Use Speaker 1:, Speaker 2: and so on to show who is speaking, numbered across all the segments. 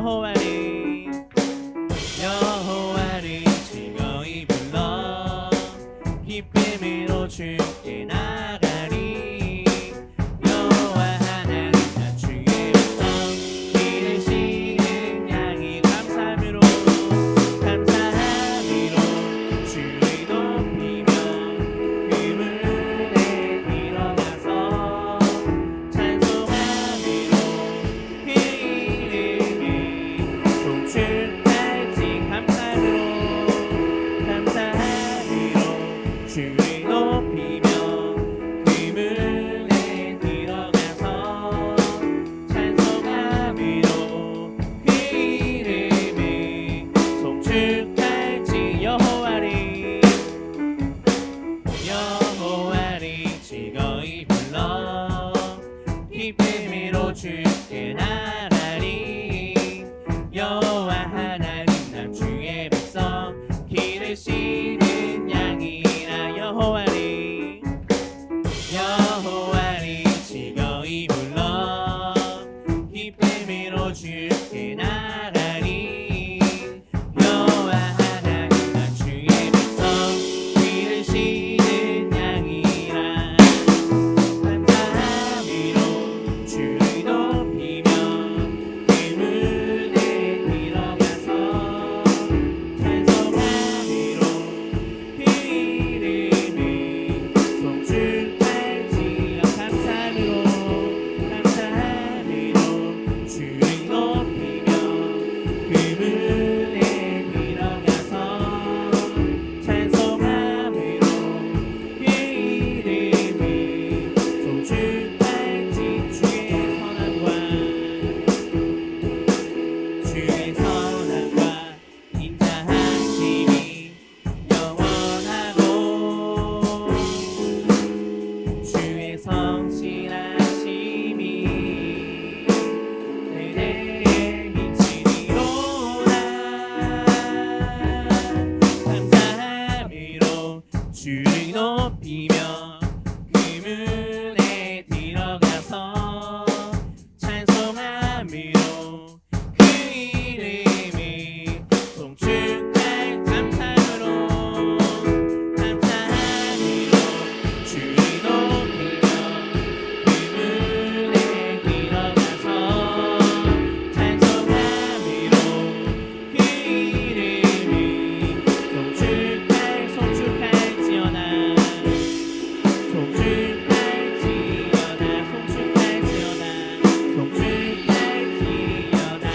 Speaker 1: 여호와를 여호와를 즐거이 불러 기쁨으로 주께 나가리. 여호와 하나님 나 주의 백성 기르시는 양이 감사함으로 주를 높이며 그물에 들어가서 찬송함으로 그 이름을 송축할지. 감사함으로 주를 높이며 그물에 들어가서 찬송함으로 그 이름을 송축할지. 여호와를 즐거이 불러 기쁨으로 주께 나가리. 여호와 하나님 나 주의 백성 기르시는 양이라. 여호와를 즐거이 불러 기쁨으로 주께 나가리. 여호와 하나님 나 주의 백성 기르시는 양이라. 감사함으로 주를 높이며 그물에 들어가서 찬송함으로 그 이름을 송축할지어. 감사함으로 주를 높이며 그물에 들어가서 찬송함으로 그 이름을 송축할지. 주의 선함과 인자하심이 영원하고 주의 성실하심이 그대의 미치리로다. 감사함으로 주를 높이며 그물에 들어가서 찬송함으로 그 이름을 송축할. 감사함으로 주를 높이며 그물에 들어가서 찬송함으로 그 이름을 송축할지어다. 송축할지어다.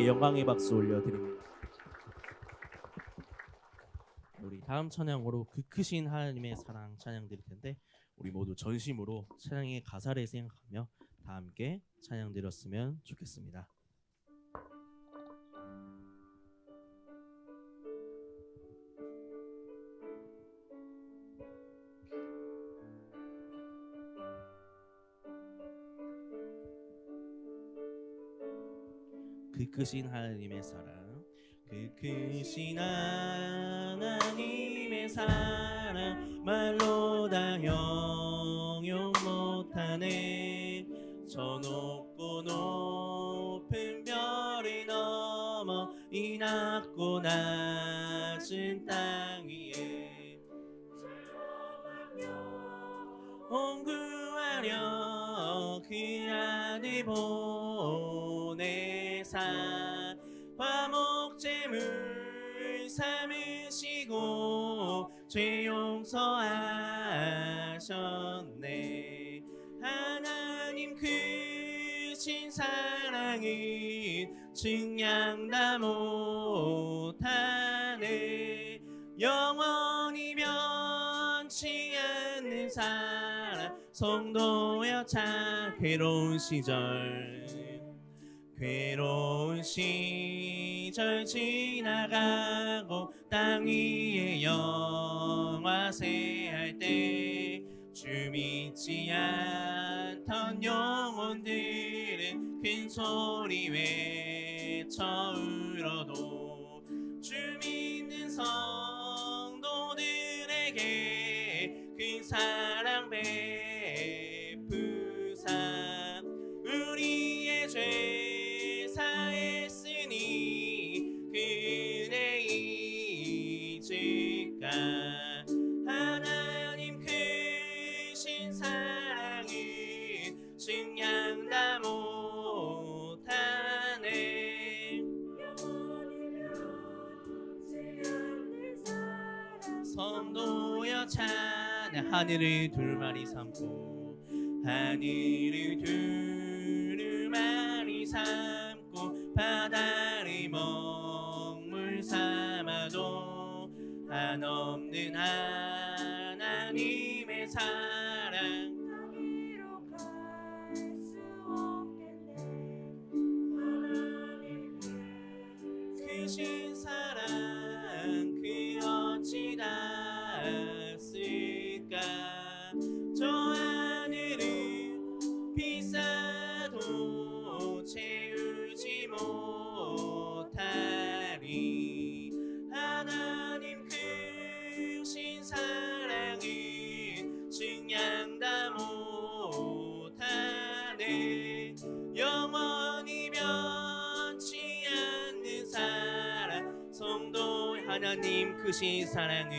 Speaker 1: 영광의 박수 올려드립니다. 우리 다음 찬양으로 그 크신 하나님의 사랑 찬양 드릴 텐데 우리 모두 전심으로 찬양의 가사를 생각하며 다 함께 찬양 드렸으면 좋겠습니다. 그 크신 하나님의 사랑, 그 크신 하나님의 사랑 말로 다 형용 못하네. 저 높고 높은 별을 넘어 이 낮고 낮은 땅 위에 온구하려 그 아들 보내사 화목제물 삼으시고 죄 용서하셨네. 하나님 크신 사랑은 증량 다 못하네. 영원히 변치 않는 사랑 성도여 참 괴로운 시절 지나가고 땅 위에 영화세할 때 주 믿지 않던 영혼들은 큰 소리 외쳐 울어도 주 믿는 성도들에게 그 사랑 베푸사 우리의 죄 사했으니 그네 잊을까. 하나님 크신 사랑은 증량 다 못하네. 성도여 찬양. 하늘을 두루마리 삼고 하늘을 두루마리 삼고 바다를 먹물 삼아도 한없는 하나님의 사랑 크신 사랑 그 어찌 닿았을까. 저 하늘은 비싼 하나님 크신 사랑은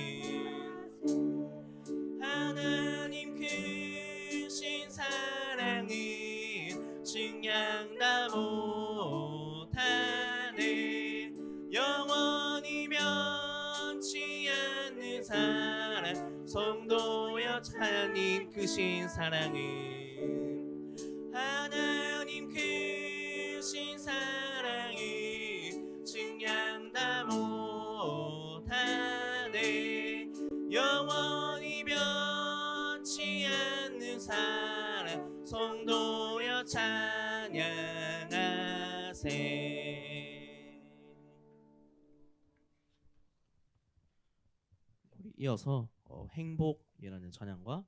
Speaker 1: 하나님 크신 사랑은 증량다 못하네. 영원히 변치 않는 사랑 성도여 하나님 크신 사랑은 하나님 크신 사랑이 증량다 못하네. 영원히 변치 않는 사랑 성도여 찬양하세. 우리 이어서 행복이라는 찬양과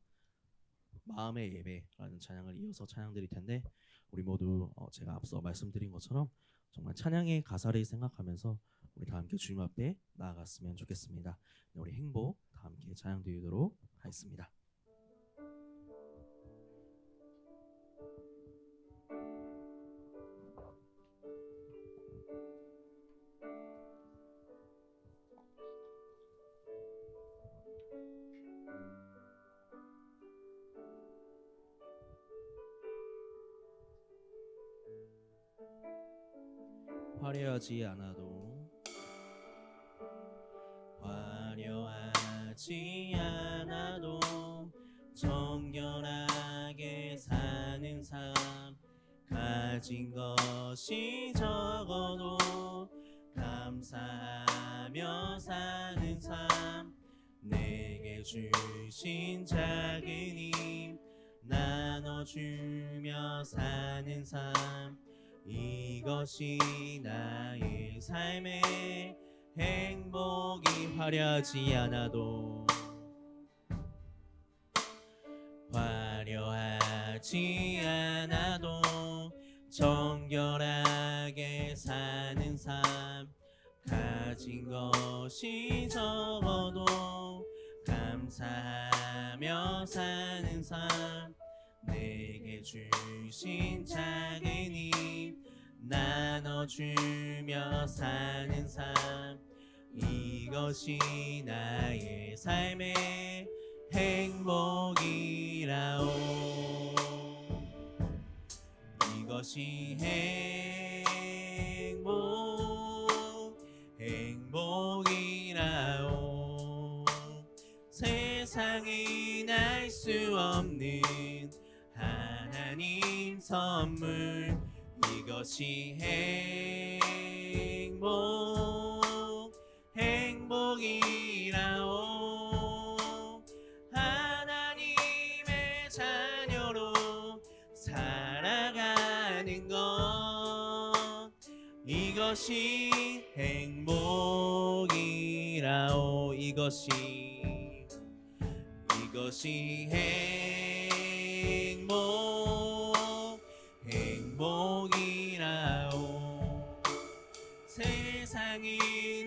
Speaker 1: 마음의 예배라는 찬양을 이어서 찬양드릴 텐데, 우리 모두 제가 앞서 말씀드린 것처럼 정말 찬양의 가사를 생각하면서 우리 다 함께 주님 앞에 나아갔으면 좋겠습니다. 우리 행복 다 함께 찬양드리도록 하겠습니다. 화려하지 않아도 정결하게 사는 삶, 가진 것이 적어도 감사하며 사는 삶, 내게 주신 작은 힘 나눠주며 사는 삶, 이것이 나의 삶의 행복이. 화려하지 않아도 정결하게 사는 삶, 가진 것이 적어도 감사하며 사는 삶, 내게 주신 작은 힘 나눠주며 사는 삶, 이것이 나의 삶의 행복이라오. 이것이 행복이라오. 세상이 알 수 없는 하나님 선물, 이것이 행복이라오. 하나님의 자녀로 살아가는 것, 이것이 행복이라오. 이것이 행복이라오. 세상이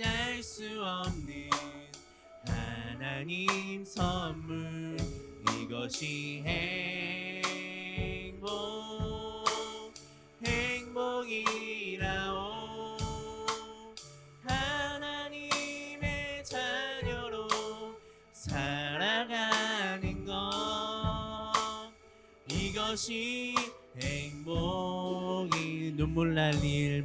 Speaker 1: 알 수 없는 하나님 선물, 이것이 행복이라오. 하나님의 자녀로 살아가는 것, 이것이 행복이. 눈물 날 일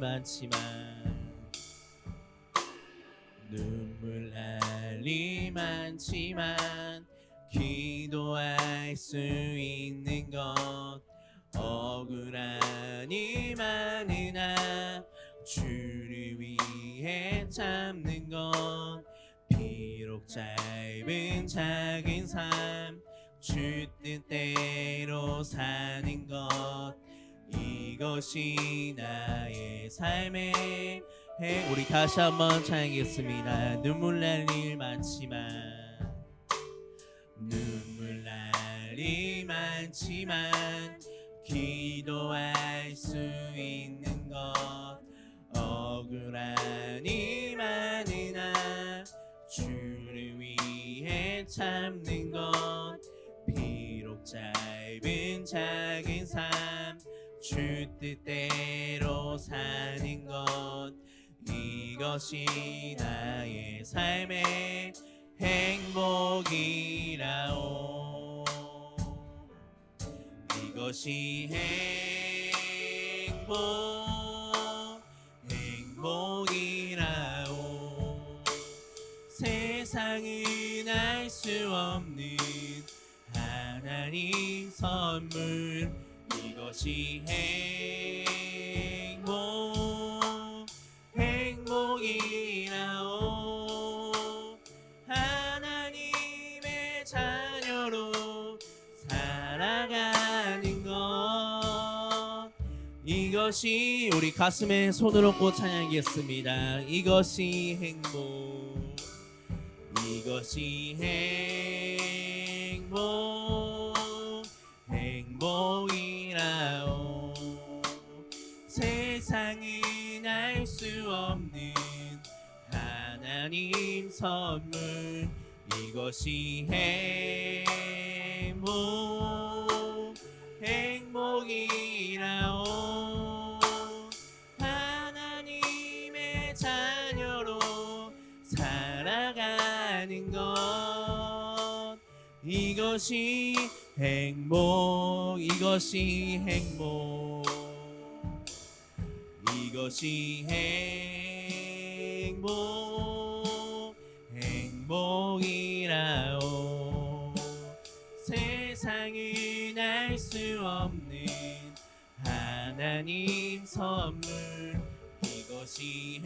Speaker 1: 많지만 기도할 수 있는 것, 억울한 일 많으나 주를 위해 참는 것, 비록 짧은 작은 삶 주 뜻대로 사는 것, 이것이 나의 삶의 우리 다시 한번 찬양하겠습니다. 눈물 날 일 많지만 기도할 수 있는 것, 억울한 일 많으나 주를 위해 참는 것, 비록 짧은 작은 삶 주 뜻대로 사는 것, 이것이 나의 삶의 행복이라오. 이것이 행복이라오. 세상은 알 수 없는 하나님 선물. 이것이 행복이라오. 하나님의 자녀로 살아가는 것. 이것이 우리 가슴에 손을 얹고 찬양하겠습니다. 이것이 이것이 행복이라오. 세상은 알 수 없는 하나님 선물. 이것이 행복이라오. 하나님의 자녀로 살아가는 것. 이것이 이것이 행복이라오. 세상은 알 수 없는 하나님 선물. 이것이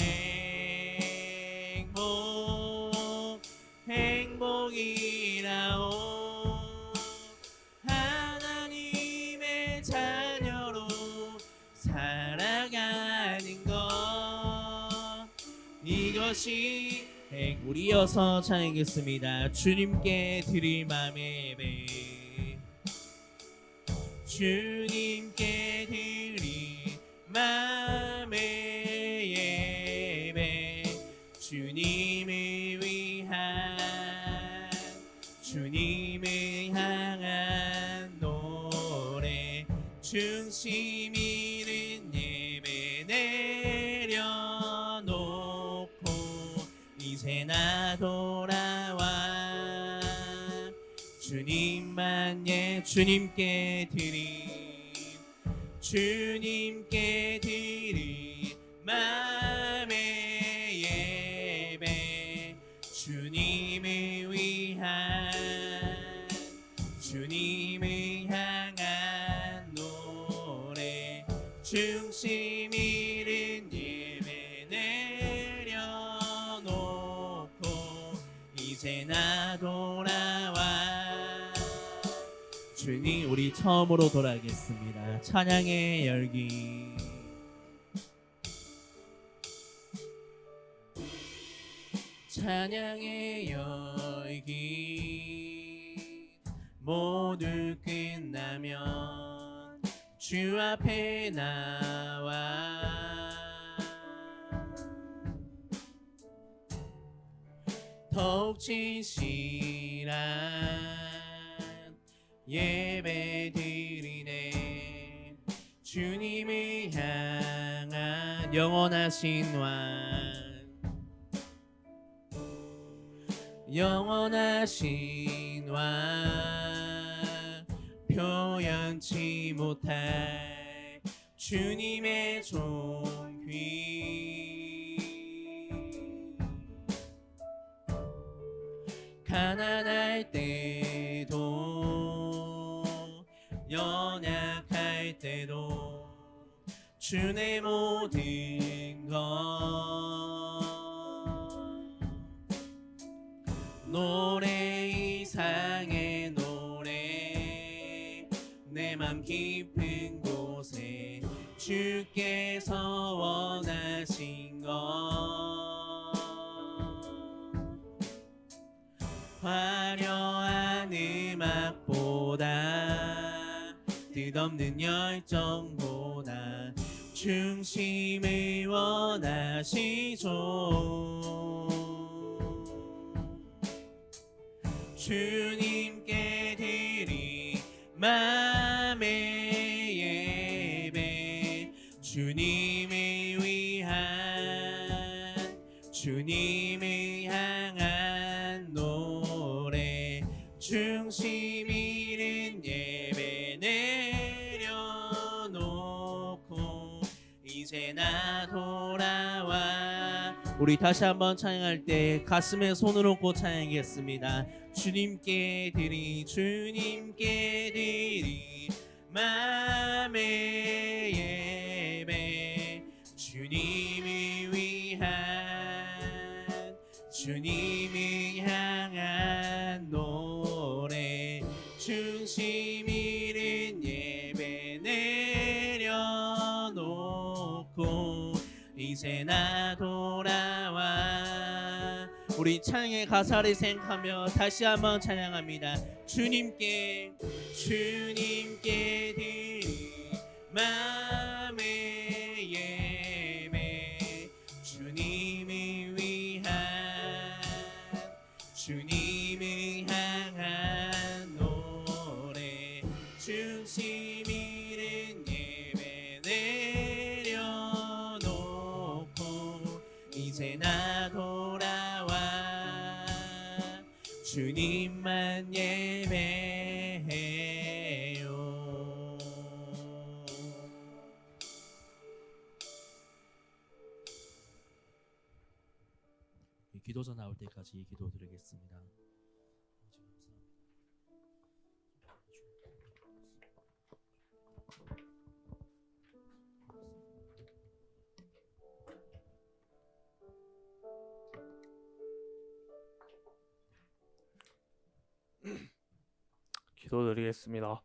Speaker 1: 행복이라오. 하나님의 자녀로 살아가는 것. 이것이 우리 이어서 찬양하겠습니다. 주님께 드릴 맘의 예배. 주님께 드릴 맘의 예배. 주님을 향한 노래. 중심 있는 예배 내려놓고 이제 나 돌아와. 주님만 주님께 드릴 맘의 예배. 주님을 향한 노래. 중심 잃은 예배 내려놓고 이제 나 돌아와. 주님, 우리 처음으로 돌아가겠습니다. 찬양의 열기. 찬양의 열기. 모두 끝나면 주 앞에 나와 더욱 진실한 예배 드리네. 주님을 향한 영원하신 왕 표현치 못할 주님의 존귀. 가난할 때도 연약할 때도 주 내 모든 것. 노래 이상의 노래 내 맘 깊은 곳에 주께서 원하신 것. 화려한 음악보다 뜻없는 열정보다 중심을 원하시죠. 주님께 드릴 맘의 예배. 주님을 위한 주님을 향한 노래 중심 잃은 예배 내려놓고 이제 나 돌아와. 우리 다시 한번 찬양할 때 가슴에 손을 얹고 찬양하겠습니다. 주님께 드리 맘의 예배 주님을 향한 노래 중심 잃은 예배 내려놓고 이제 나 돌아와. 우리 찬양의 가사를 생각하며 다시 한번 찬양합니다. 주님께 드리 맘의 예배 주님을 향한 노래 중심 잃은 예배 내려놓고 이제 나 돌아와 주님만 예배해요. 기도자 나올 때까지 기도 드리겠습니다.
Speaker 2: 기도드리겠습니다.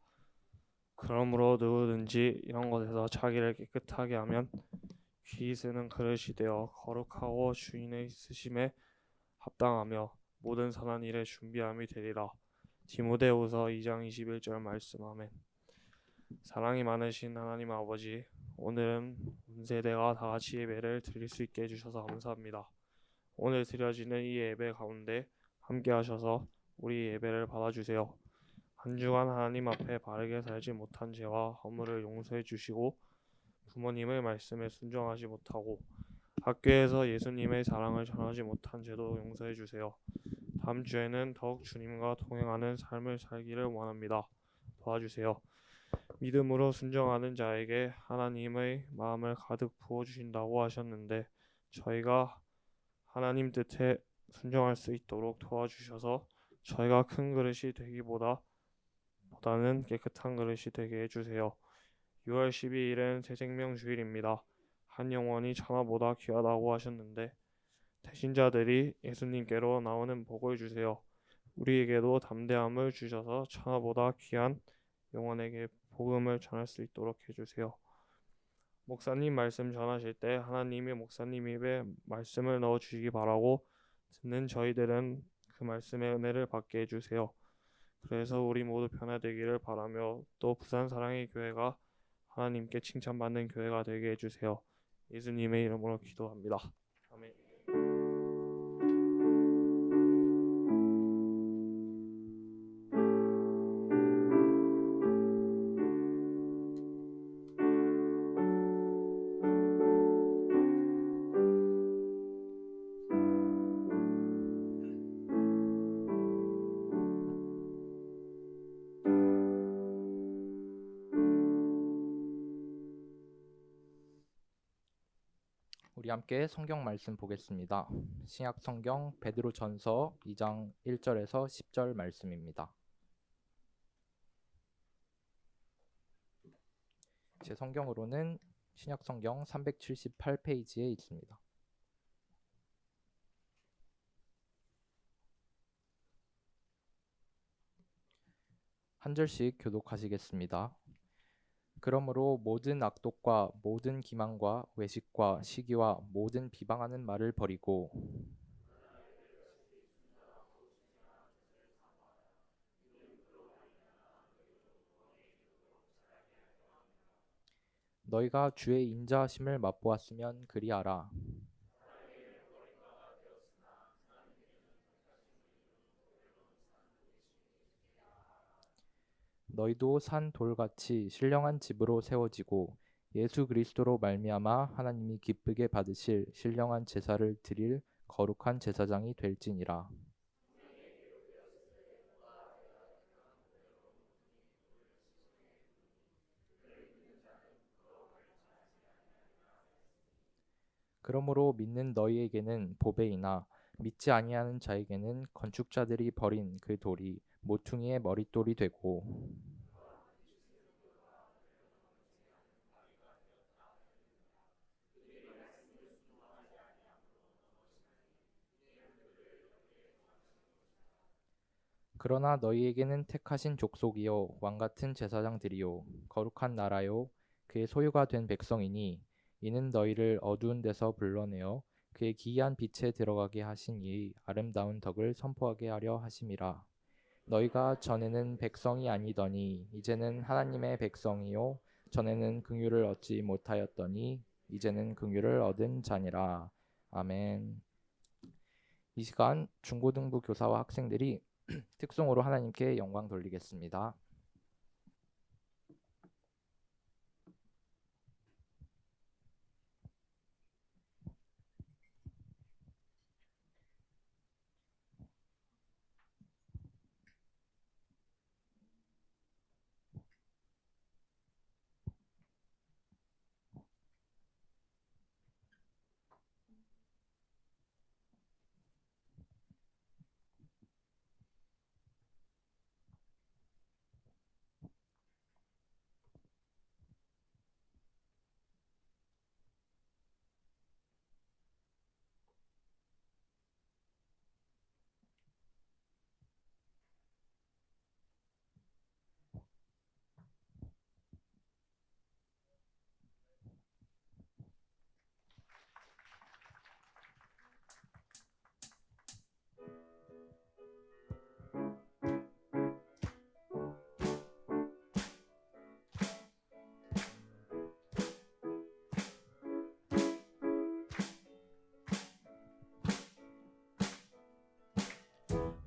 Speaker 2: 그러므로 누구든지 이런 것에서 자기를 깨끗하게 하면 귀 쓰는 그릇이 되어 거룩하고 주인의 쓰심에 합당하며 모든 선한 일에 준비함이 되리라. 디모데후서 2장 21절 말씀. 아멘. 사랑이 많으신 하나님 아버지, 오늘은 온 세대가 다 같이 예배를 드릴 수 있게 해주셔서 감사합니다. 오늘 드려지는 이 예배 가운데 함께 하셔서 우리 예배를 받아주세요. 한 주간 하나님 앞에 바르게 살지 못한 죄와 허물을 용서해 주시고 부모님의 말씀에 순종하지 못하고 학교에서 예수님의 사랑을 전하지 못한 죄도 용서해 주세요. 다음 주에는 더욱 주님과 동행하는 삶을 살기를 원합니다. 도와주세요. 믿음으로 순종하는 자에게 하나님의 마음을 가득 부어주신다고 하셨는데 저희가 하나님 뜻에 순종할 수 있도록 도와주셔서 저희가 큰 그릇이 되기보다는 깨끗한 그릇이 되게 해주세요. 6월 12일은 새생명 주일입니다. 한 영혼이 천하보다 귀하다고 하셨는데 태신자들이 예수님께로 나오는 복을 주세요. 우리에게도 담대함을 주셔서 천하보다 귀한 영혼에게 복음을 전할 수 있도록 해주세요. 목사님 말씀 전하실 때 하나님이 목사님 입에 말씀을 넣어주시기 바라고 듣는 저희들은 그 말씀의 은혜를 받게 해주세요. 그래서 우리 모두 변화되기를 바라며 또 부산 사랑의 교회가 하나님께 칭찬받는 교회가 되게 해주세요. 예수님의 이름으로 기도합니다. 아멘.
Speaker 3: 우리 함께 성경 말씀 보겠습니다. 신약 성경 베드로전서 2장 1절에서 10절 말씀입니다. 제 성경으로는 신약 성경 378페이지에 있습니다. 한 절씩 교독하시겠습니다. 그러므로 모든 악독과 모든 기만과 외식과 시기와 모든 비방하는 말을 버리고 너희가 주의 인자하심을 맛보았으면 그리하라. 너희도 산 돌같이 신령한 집으로 세워지고 예수 그리스도로 말미암아 하나님이 기쁘게 받으실 신령한 제사를 드릴 거룩한 제사장이 될지니라. 그러므로 믿는 너희에게는 보배이나 믿지 아니하는 자에게는 건축자들이 버린 그 돌이 모퉁이의 머릿돌이 되고, 그러나 너희에게는 택하신 족속이요 왕 같은 제사장들이요 거룩한 나라요 그의 소유가 된 백성이니, 이는 너희를 어두운 데서 불러내어 그의 기이한 빛에 들어가게 하신 이 아름다운 덕을 선포하게 하려 하심이라. 너희가 전에는 백성이 아니더니 이제는 하나님의 백성이요 전에는 긍휼을 얻지 못하였더니 이제는 긍휼을 얻은 자니라. 아멘. 이 시간 중고등부 교사와 학생들이 특송으로 하나님께 영광 돌리겠습니다.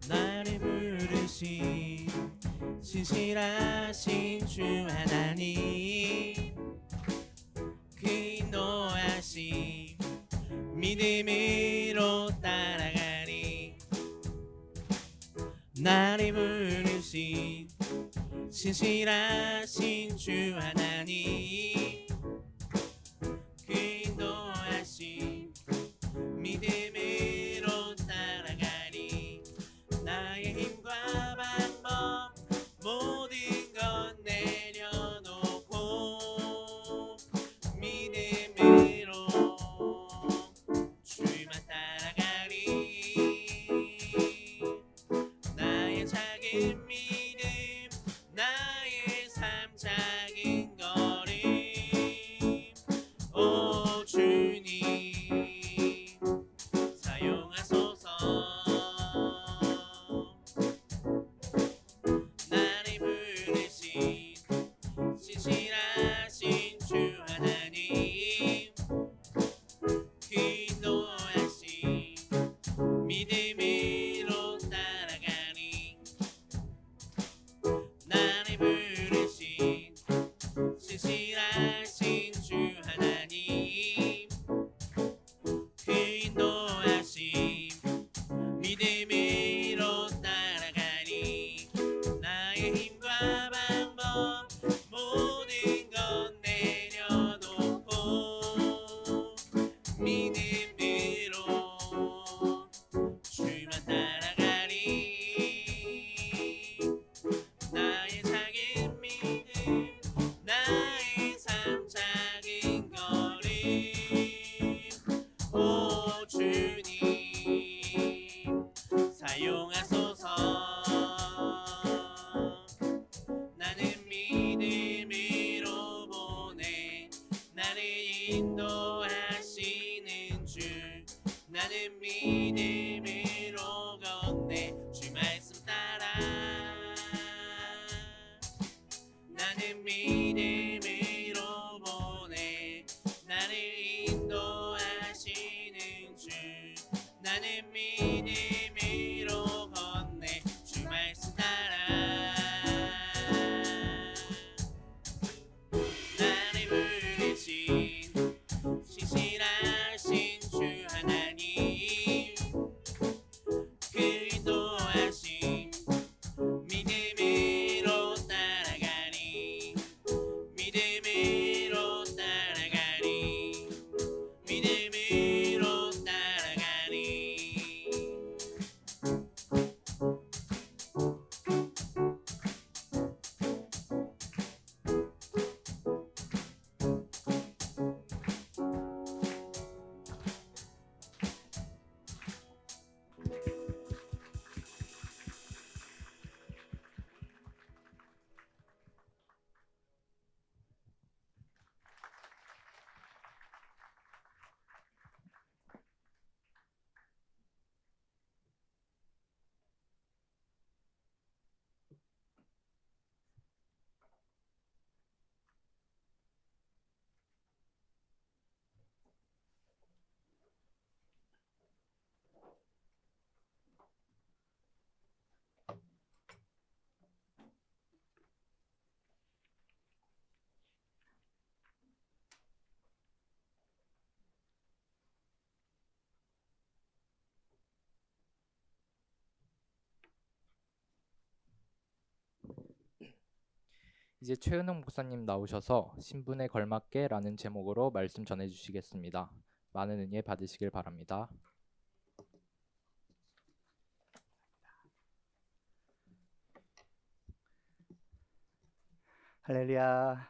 Speaker 1: 나를 부르신 신실하신 주 하나님, 그 인도하심 믿음으로 따라가리. 나를 부르신 신실하신 주 하나님, 그 인도하심 믿음으로 따라가리. 나의 힘과 방법 모든 것 내려놓고 믿음으로 주만 따라가리. 나의 작은 믿음, 나의 삶 작은 걸음, 오 주님 사용하소서. 나를 부르신 신실하신 주 하나님, 그 인도하심 믿음으로 따라가리. 나를 부르신 신실하신 주 하나님, 그 인도하심 믿음으로 따라가리. 나의 힘과 방법 모든 것 내려놓고 믿음으로 주만 따라가리. 나의 작은 믿음, 나의 삶 작은 걸음, 오 주님 사용하소서. 나는 믿음으로 보내 나를 인도하시는 주, 나는 믿음으로 걷네 주 말씀 따라. 나는 믿음으로 보내 나를 인도하시는 주, 나는 믿음으로 걷네 주 말씀 따라. 나를 부르신
Speaker 3: 이제 최은웅 목사님 나오셔서 신분에 걸맞게라는 제목으로 말씀 전해 주시겠습니다. 많은 은혜 받으시길 바랍니다.
Speaker 4: 할렐루야.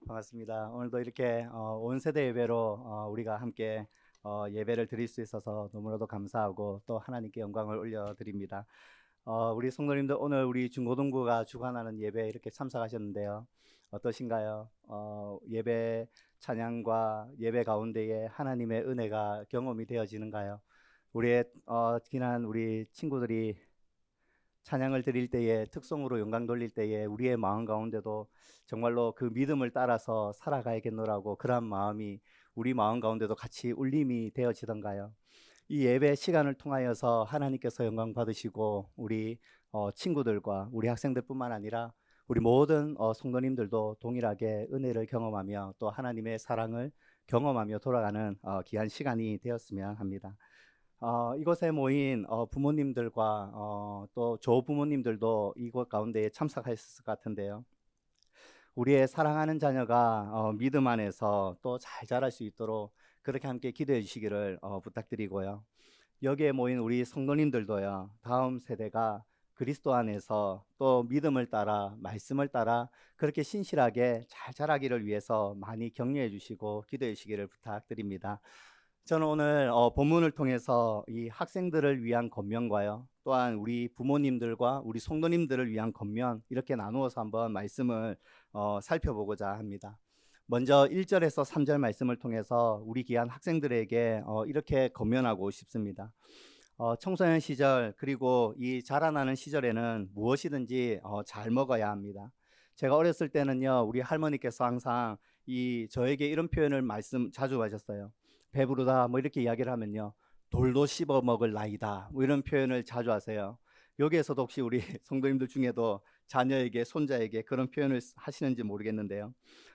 Speaker 4: 반갑습니다. 오늘도 이렇게 온 세대 예배로 우리가 함께 예배를 드릴 수 있어서 너무나도 감사하고 또 하나님께 영광을 올려드립니다. 우리 성도님들 오늘 우리 중고등부가 주관하는 예배에 이렇게 참석하셨는데요. 어떠신가요? 예배 찬양과 예배 가운데에 하나님의 은혜가 경험이 되어지는가요? 우리의 지난 우리 친구들이 찬양을 드릴 때에 특성으로 영광 돌릴 때에 우리의 마음 가운데도 정말로 그 믿음을 따라서 살아가야겠노라고 그런 마음이 우리 마음 가운데도 같이 울림이 되어지던가요? 이 예배 시간을 통하여서 하나님께서 영광 받으시고 우리 친구들과 우리 학생들뿐만 아니라 우리 모든 성도님들도 동일하게 은혜를 경험하며 또 하나님의 사랑을 경험하며 돌아가는 귀한 시간이 되었으면 합니다. 이곳에 모인 부모님들과 또 조부모님들도 이곳 가운데에 참석하셨을 것 같은데요. 우리의 사랑하는 자녀가 믿음 안에서 또 잘 자랄 수 있도록 그렇게 함께 기도해 주시기를 부탁드리고요. 여기에 모인 우리 성도님들도요. 다음 세대가 그리스도 안에서 또 믿음을 따라 말씀을 따라 그렇게 신실하게 잘 자라기를 위해서 많이 격려해 주시고 기도해 주시기를 부탁드립니다. 저는 오늘 본문을 통해서 이 학생들을 위한 권면과요, 또한 우리 부모님들과 우리 성도님들을 위한 권면 이렇게 나누어서 한번 말씀을 살펴보고자 합니다. 먼저 1절에서 3절 말씀을 통해서 우리 귀한 학생들에게 이렇게 권면하고 싶습니다. 청소년 시절 그리고 이 자라나는 시절에는 무엇이든지 잘 먹어야 합니다. 제가 어렸을 때는요, 우리 할머니께서 항상 저에게 이런 표현을 자주 하셨어요. 배부르다 뭐 이렇게 이야기를 하면요, 돌도 씹어 먹을 나이다 뭐 이런 표현을 자주 하세요. 여기에서도 혹시 우리 성도님들 중에도 자녀에게 손자에게 그런 표현을 하시는지 모르겠는데요,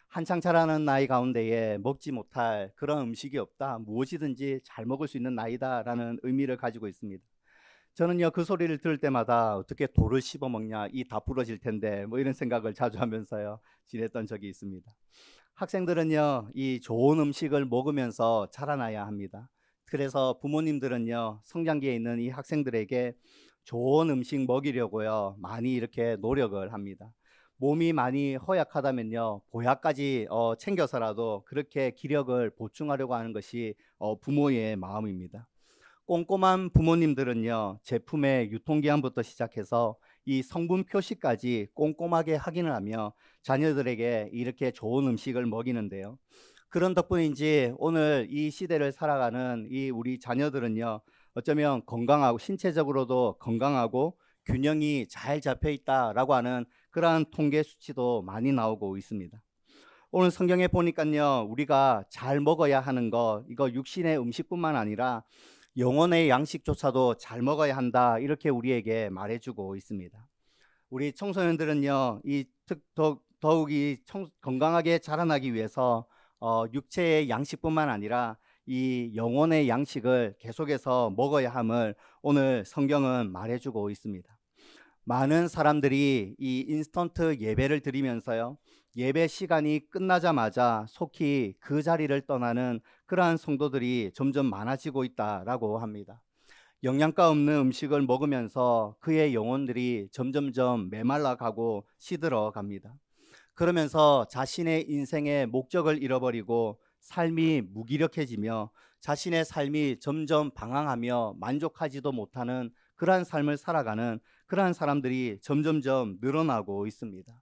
Speaker 4: 한창 자라는 나이 가운데에 먹지 못할 그런 음식이 없다, 무엇이든지 잘 먹을 수 있는 나이다 라는 의미를 가지고 있습니다. 저는요, 그 소리를 들을 때마다 어떻게 돌을 씹어 먹냐, 이 다 부러질 텐데 뭐 이런 생각을 자주 하면서요 지냈던 적이 있습니다. 학생들은요, 이 좋은 음식을 먹으면서 자라나야 합니다. 그래서 부모님들은요, 성장기에 있는 이 학생들에게 좋은 음식 먹이려고요 많이 이렇게 노력을 합니다. 몸이 많이 허약하다면요, 보약까지 챙겨서라도 그렇게 기력을 보충하려고 하는 것이 부모의 마음입니다. 꼼꼼한 부모님들은요, 제품의 유통기한부터 시작해서 이 성분 표시까지 꼼꼼하게 확인을 하며 자녀들에게 이렇게 좋은 음식을 먹이는데요. 그런 덕분인지 오늘 이 시대를 살아가는 이 우리 자녀들은요, 어쩌면 건강하고 신체적으로도 건강하고 균형이 잘 잡혀 있다라고 하는 그러한 통계 수치도 많이 나오고 있습니다. 오늘 성경에 보니까요, 우리가 잘 먹어야 하는 거, 이거 육신의 음식뿐만 아니라 영혼의 양식조차도 잘 먹어야 한다, 이렇게 우리에게 말해주고 있습니다. 우리 청소년들은요, 더욱이 건강하게 자라나기 위해서 육체의 양식뿐만 아니라 이 영혼의 양식을 계속해서 먹어야 함을 오늘 성경은 말해주고 있습니다. 많은 사람들이 이 인스턴트 예배를 드리면서요, 예배 시간이 끝나자마자 속히 그 자리를 떠나는 그러한 성도들이 점점 많아지고 있다라고 합니다. 영양가 없는 음식을 먹으면서 그의 영혼들이 점점점 메말라가고 시들어 갑니다. 그러면서 자신의 인생의 목적을 잃어버리고 삶이 무기력해지며 자신의 삶이 점점 방황하며 만족하지도 못하는 그러한 삶을 살아가는 그러한 사람들이 점점점 늘어나고 있습니다.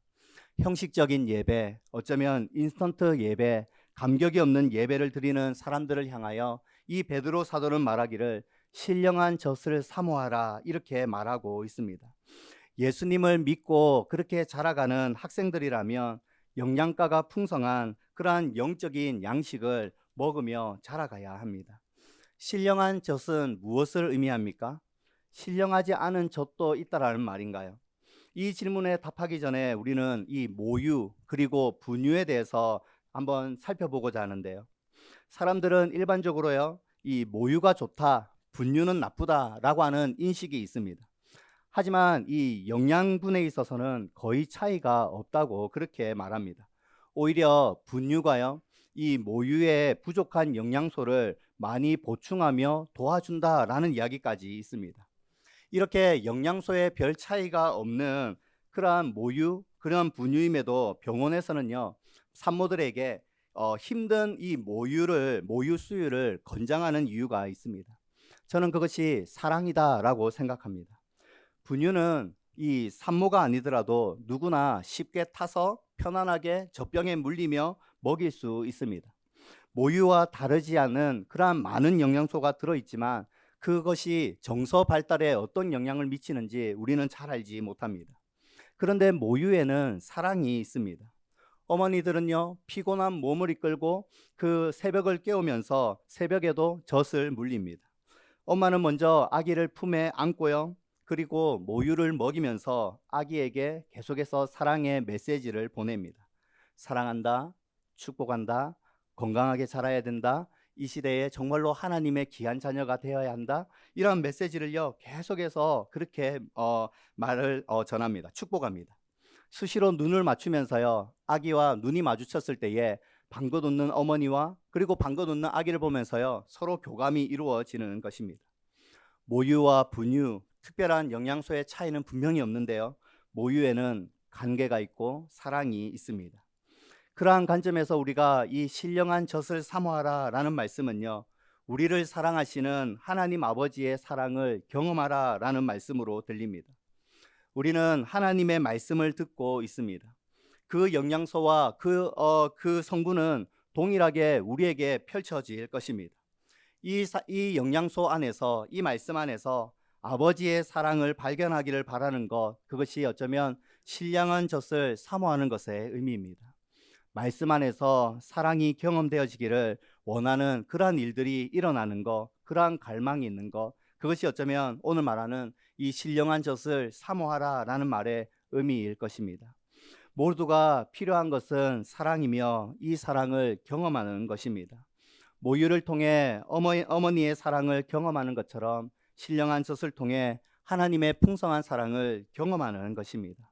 Speaker 4: 형식적인 예배, 어쩌면 인스턴트 예배, 감격이 없는 예배를 드리는 사람들을 향하여 이 베드로 사도는 말하기를 신령한 젖을 사모하라, 이렇게 말하고 있습니다. 예수님을 믿고 그렇게 자라가는 학생들이라면 영양가가 풍성한 그러한 영적인 양식을 먹으며 자라가야 합니다. 신령한 젖은 무엇을 의미합니까? 신령하지 않은 젖도 있다라는 말인가요? 이 질문에 답하기 전에 우리는 이 모유 그리고 분유에 대해서 한번 살펴보고자 하는데요. 사람들은 일반적으로요, 이 모유가 좋다, 분유는 나쁘다라고 하는 인식이 있습니다. 하지만 이 영양분에 있어서는 거의 차이가 없다고 그렇게 말합니다. 오히려 분유가요, 이 모유의 부족한 영양소를 많이 보충하며 도와준다라는 이야기까지 있습니다. 이렇게 영양소에 별 차이가 없는 그러한 모유, 그런 분유임에도 병원에서는요, 산모들에게 힘든 이 모유 수유를 권장하는 이유가 있습니다. 저는 그것이 사랑이다라고 생각합니다. 분유는 이 산모가 아니더라도 누구나 쉽게 타서 편안하게 젖병에 물리며 먹일 수 있습니다. 모유와 다르지 않은 그러한 많은 영양소가 들어있지만 그것이 정서 발달에 어떤 영향을 미치는지 우리는 잘 알지 못합니다. 그런데 모유에는 사랑이 있습니다. 어머니들은요, 피곤한 몸을 이끌고 그 새벽을 깨우면서 새벽에도 젖을 물립니다. 엄마는 먼저 아기를 품에 안고요, 그리고 모유를 먹이면서 아기에게 계속해서 사랑의 메시지를 보냅니다. 사랑한다, 축복한다, 건강하게 자라야 된다, 이 시대에 정말로 하나님의 귀한 자녀가 되어야 한다, 이런 메시지를요 계속해서 그렇게 말을 전합니다. 축복합니다. 수시로 눈을 맞추면서요, 아기와 눈이 마주쳤을 때에 방긋 웃는 어머니와 그리고 방긋 웃는 아기를 보면서요 서로 교감이 이루어지는 것입니다. 모유와 분유, 특별한 영양소의 차이는 분명히 없는데요, 모유에는 관계가 있고 사랑이 있습니다. 그러한 관점에서 우리가 이 신령한 젖을 사모하라 라는 말씀은요, 우리를 사랑하시는 하나님 아버지의 사랑을 경험하라 라는 말씀으로 들립니다. 우리는 하나님의 말씀을 듣고 있습니다. 그 영양소와 그 성분은 동일하게 우리에게 펼쳐질 것입니다. 이 영양소 안에서, 이 말씀 안에서 아버지의 사랑을 발견하기를 바라는 것, 그것이 어쩌면 신령한 젖을 사모하는 것의 의미입니다. 말씀 안에서 사랑이 경험되어지기를 원하는 그러한 일들이 일어나는 것, 그러한 갈망이 있는 것, 그것이 어쩌면 오늘 말하는 이 신령한 젖을 사모하라 라는 말의 의미일 것입니다. 모두가 필요한 것은 사랑이며 이 사랑을 경험하는 것입니다. 모유를 통해 어머니의 사랑을 경험하는 것처럼 신령한 젖을 통해 하나님의 풍성한 사랑을 경험하는 것입니다.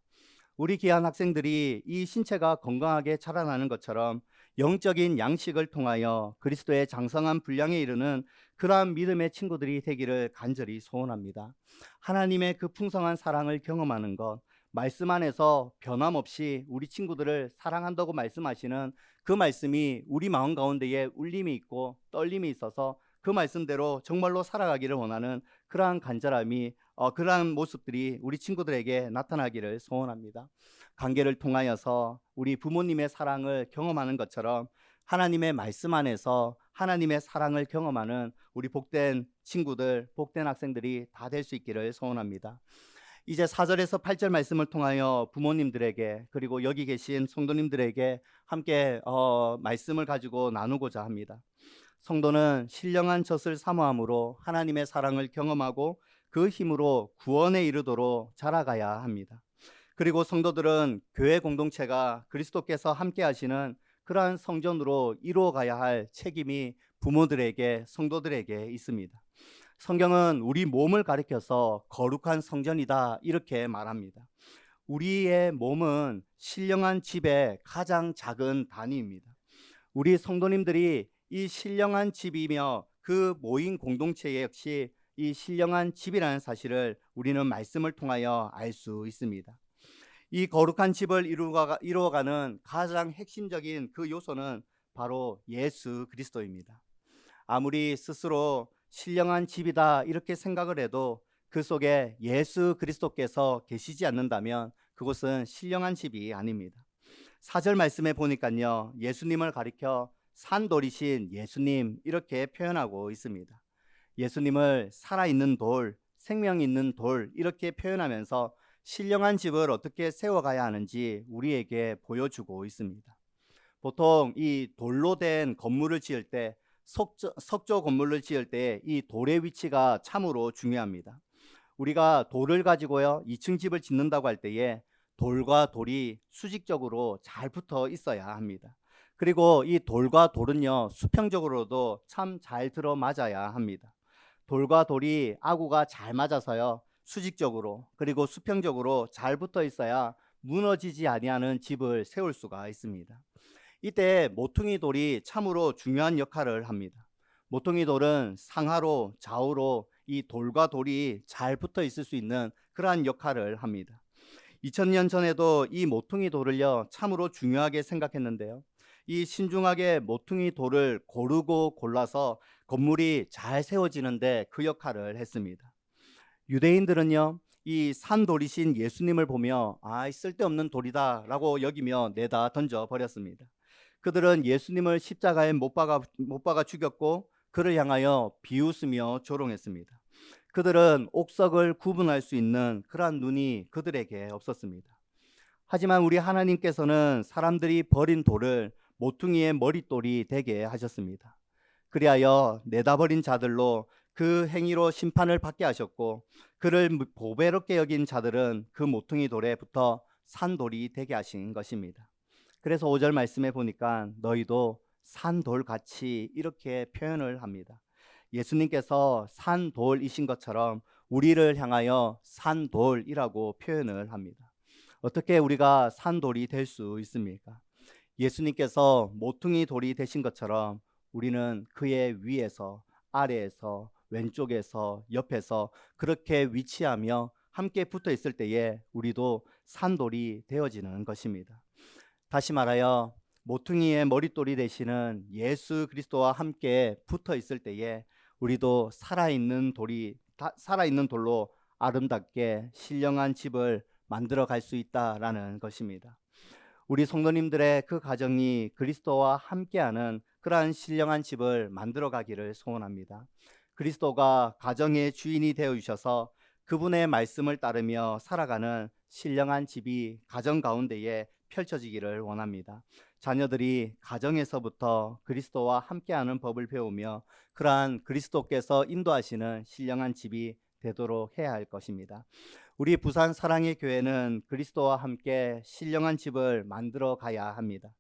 Speaker 4: 우리 귀한 학생들이 이 신체가 건강하게 자라나는 것처럼 영적인 양식을 통하여 그리스도의 장성한 분량에 이르는 그러한 믿음의 친구들이 되기를 간절히 소원합니다. 하나님의 그 풍성한 사랑을 경험하는 것, 말씀 안에서 변함없이 우리 친구들을 사랑한다고 말씀하시는 그 말씀이 우리 마음 가운데에 울림이 있고 떨림이 있어서 그 말씀대로 정말로 살아가기를 원하는 그러한 간절함이, 그러한 모습들이 우리 친구들에게 나타나기를 소원합니다. 관계를 통하여서 우리 부모님의 사랑을 경험하는 것처럼 하나님의 말씀 안에서 하나님의 사랑을 경험하는 우리 복된 친구들, 복된 학생들이 다 될 수 있기를 소원합니다. 이제 4절에서 8절 말씀을 통하여 부모님들에게 그리고 여기 계신 성도님들에게 함께 말씀을 가지고 나누고자 합니다. 성도는 신령한 젖을 사모함으로 하나님의 사랑을 경험하고 그 힘으로 구원에 이르도록 자라가야 합니다. 그리고 성도들은 교회 공동체가 그리스도께서 함께 하시는 그러한 성전으로 이루어가야 할 책임이 부모들에게, 성도들에게 있습니다. 성경은 우리 몸을 가리켜서 거룩한 성전이다 이렇게 말합니다. 우리의 몸은 신령한 집의 가장 작은 단위입니다. 우리 성도님들이 이 신령한 집이며 그 모인 공동체 역시 이 신령한 집이라는 사실을 우리는 말씀을 통하여 알 수 있습니다. 이 거룩한 집을 이루어가는 가장 핵심적인 그 요소는 바로 예수 그리스도입니다. 아무리 스스로 신령한 집이다 이렇게 생각을 해도 그 속에 예수 그리스도께서 계시지 않는다면 그곳은 신령한 집이 아닙니다. 4절 말씀에 보니까요, 예수님을 가리켜 산돌이신 예수님 이렇게 표현하고 있습니다. 예수님을 살아있는 돌, 생명 있는 돌 이렇게 표현하면서 신령한 집을 어떻게 세워가야 하는지 우리에게 보여주고 있습니다. 보통 이 돌로 된 건물을 지을 때, 석조 건물을 지을 때 이 돌의 위치가 참으로 중요합니다. 우리가 돌을 가지고요 2층 집을 짓는다고 할 때에 돌과 돌이 수직적으로 잘 붙어 있어야 합니다. 그리고 이 돌과 돌은요 수평적으로도 참 잘 들어맞아야 합니다. 돌과 돌이 아구가 잘 맞아서요 수직적으로 그리고 수평적으로 잘 붙어 있어야 무너지지 아니하는 집을 세울 수가 있습니다. 이때 모퉁이 돌이 참으로 중요한 역할을 합니다. 모퉁이 돌은 상하로 좌우로 이 돌과 돌이 잘 붙어 있을 수 있는 그러한 역할을 합니다. 2000년 전에도 이 모퉁이 돌을요 참으로 중요하게 생각했는데요. 이 신중하게 모퉁이 돌을 고르고 골라서 건물이 잘 세워지는데 그 역할을 했습니다. 유대인들은요 이 산돌이신 예수님을 보며 쓸데없는 돌이다 라고 여기며 내다 던져 버렸습니다. 그들은 예수님을 십자가에 못 박아 죽였고 그를 향하여 비웃으며 조롱했습니다. 그들은 옥석을 구분할 수 있는 그러한 눈이 그들에게 없었습니다. 하지만 우리 하나님께서는 사람들이 버린 돌을 모퉁이의 머릿돌이 되게 하셨습니다. 그리하여 내다버린 자들로 그 행위로 심판을 받게 하셨고 그를 보배롭게 여긴 자들은 그 모퉁이 돌에 붙어 산돌이 되게 하신 것입니다. 그래서 5절 말씀에 보니까 너희도 산돌같이 이렇게 표현을 합니다. 예수님께서 산돌이신 것처럼 우리를 향하여 산돌이라고 표현을 합니다. 어떻게 우리가 산돌이 될 수 있습니까? 예수님께서 모퉁이 돌이 되신 것처럼 우리는 그의 위에서, 아래에서, 왼쪽에서, 옆에서 그렇게 위치하며 함께 붙어 있을 때에 우리도 산돌이 되어지는 것입니다. 다시 말하여 모퉁이의 머릿돌이 되시는 예수 그리스도와 함께 붙어 있을 때에 우리도 살아있는 돌로 아름답게 신령한 집을 만들어 갈 수 있다라는 것입니다. 우리 성도님들의 그 가정이 그리스도와 함께하는 그러한 신령한 집을 만들어 가기를 소원합니다. 그리스도가 가정의 주인이 되어 주셔서 그분의 말씀을 따르며 살아가는 신령한 집이 가정 가운데에 펼쳐지기를 원합니다. 자녀들이 가정에서부터 그리스도와 함께하는 법을 배우며 그러한 그리스도께서 인도하시는 신령한 집이 되도록 해야 할 것입니다. 우리 부산 사랑의 교회는 그리스도와 함께 신령한 집을 만들어 가야 합니다.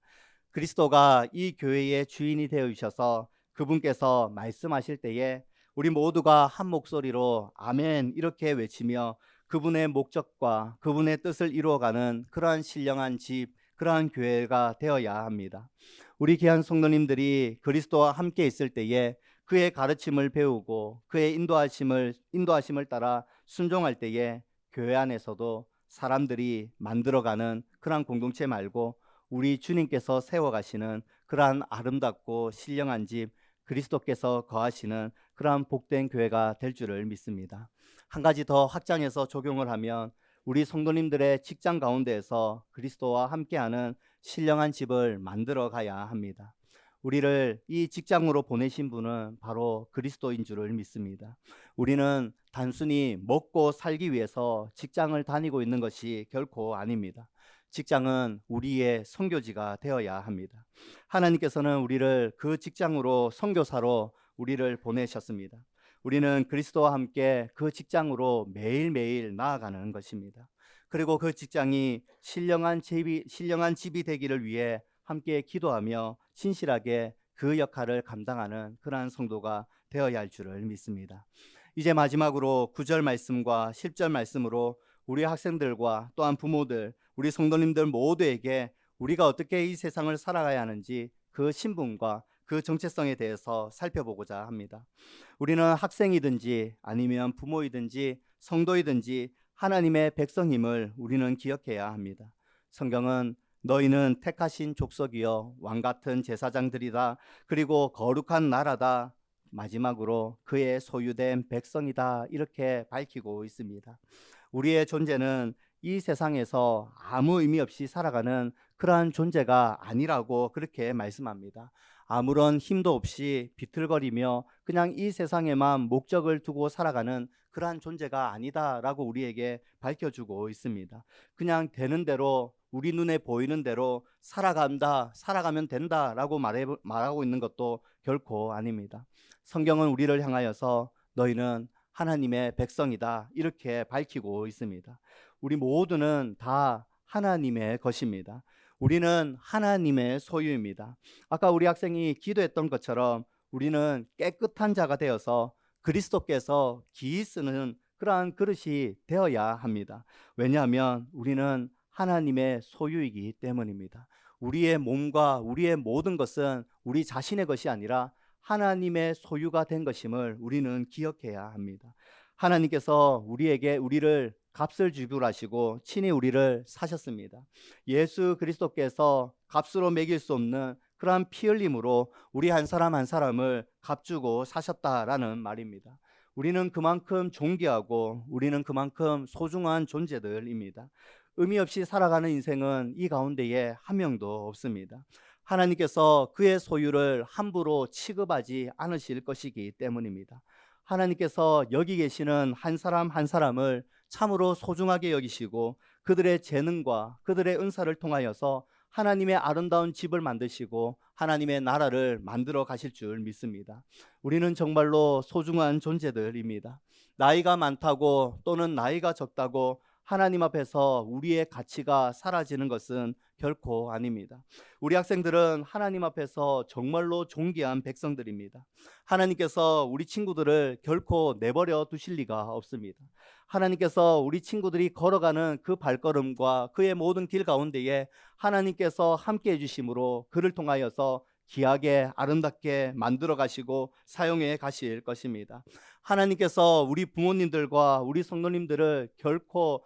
Speaker 4: 그리스도가 이 교회의 주인이 되어 주셔서 그분께서 말씀하실 때에 우리 모두가 한 목소리로 아멘 이렇게 외치며 그분의 목적과 그분의 뜻을 이루어가는 그러한 신령한 집, 그러한 교회가 되어야 합니다. 우리 귀한 성도님들이 그리스도와 함께 있을 때에 그의 가르침을 배우고 그의 인도하심을 따라 순종할 때에 교회 안에서도 사람들이 만들어가는 그러한 공동체 말고 우리 주님께서 세워가시는 그러한 아름답고 신령한 집, 그리스도께서 거하시는 그러한 복된 교회가 될 줄을 믿습니다. 한 가지 더 확장해서 적용을 하면 우리 성도님들의 직장 가운데에서 그리스도와 함께하는 신령한 집을 만들어 가야 합니다. 우리를 이 직장으로 보내신 분은 바로 그리스도인 줄을 믿습니다. 우리는 단순히 먹고 살기 위해서 직장을 다니고 있는 것이 결코 아닙니다. 직장은 우리의 선교지가 되어야 합니다. 하나님께서는 우리를 그 직장으로 선교사로 우리를 보내셨습니다. 우리는 그리스도와 함께 그 직장으로 매일매일 나아가는 것입니다. 그리고 그 직장이 신령한 집이 되기를 위해 함께 기도하며 신실하게 그 역할을 감당하는 그러한 성도가 되어야 할 줄을 믿습니다. 이제 마지막으로 9절 말씀과 10절 말씀으로 우리 학생들과 또한 부모들, 우리 성도님들 모두에게 우리가 어떻게 이 세상을 살아가야 하는지 그 신분과 그 정체성에 대해서 살펴보고자 합니다. 우리는 학생이든지 아니면 부모이든지 성도이든지 하나님의 백성임을 우리는 기억해야 합니다. 성경은 너희는 택하신 족속이여 왕같은 제사장들이다. 그리고 거룩한 나라다. 마지막으로 그의 소유된 백성이다. 이렇게 밝히고 있습니다. 우리의 존재는 이 세상에서 아무 의미 없이 살아가는 그러한 존재가 아니라고 그렇게 말씀합니다. 아무런 힘도 없이 비틀거리며 그냥 이 세상에만 목적을 두고 살아가는 그러한 존재가 아니다라고 우리에게 밝혀주고 있습니다. 그냥 되는 대로 우리 눈에 보이는 대로 살아가면 된다라고 말하고 있는 것도 결코 아닙니다. 성경은 우리를 향하여서 너희는 하나님의 백성이다 이렇게 밝히고 있습니다. 우리 모두는 다 하나님의 것입니다. 우리는 하나님의 소유입니다. 아까 우리 학생이 기도했던 것처럼 우리는 깨끗한 자가 되어서 그리스도께서 기이 쓰는 그러한 그릇이 되어야 합니다. 왜냐하면 우리는 하나님의 소유이기 때문입니다. 우리의 몸과 우리의 모든 것은 우리 자신의 것이 아니라 하나님의 소유가 된 것임을 우리는 기억해야 합니다. 하나님께서 우리를 값을 지불하시고 친히 우리를 사셨습니다. 예수 그리스도께서 값으로 매길 수 없는 그러한 피 흘림으로 우리 한 사람 한 사람을 값주고 사셨다라는 말입니다. 우리는 그만큼 존귀하고 우리는 그만큼 소중한 존재들입니다. 의미 없이 살아가는 인생은 이 가운데에 한 명도 없습니다. 하나님께서 그의 소유를 함부로 취급하지 않으실 것이기 때문입니다. 하나님께서 여기 계시는 한 사람 한 사람을 참으로 소중하게 여기시고 그들의 재능과 그들의 은사를 통하여서 하나님의 아름다운 집을 만드시고 하나님의 나라를 만들어 가실 줄 믿습니다. 우리는 정말로 소중한 존재들입니다. 나이가 많다고 또는 나이가 적다고 하나님 앞에서 우리의 가치가 사라지는 것은 결코 아닙니다. 우리 학생들은 하나님 앞에서 정말로 존귀한 백성들입니다. 하나님께서 우리 친구들을 결코 내버려 두실 리가 없습니다. 하나님께서 우리 친구들이 걸어가는 그 발걸음과 그의 모든 길 가운데에 하나님께서 함께 해주심으로 그를 통하여서 귀하게 아름답게 만들어 가시고 사용해 가실 것입니다. 하나님께서 우리 부모님들과 우리 성도님들을 결코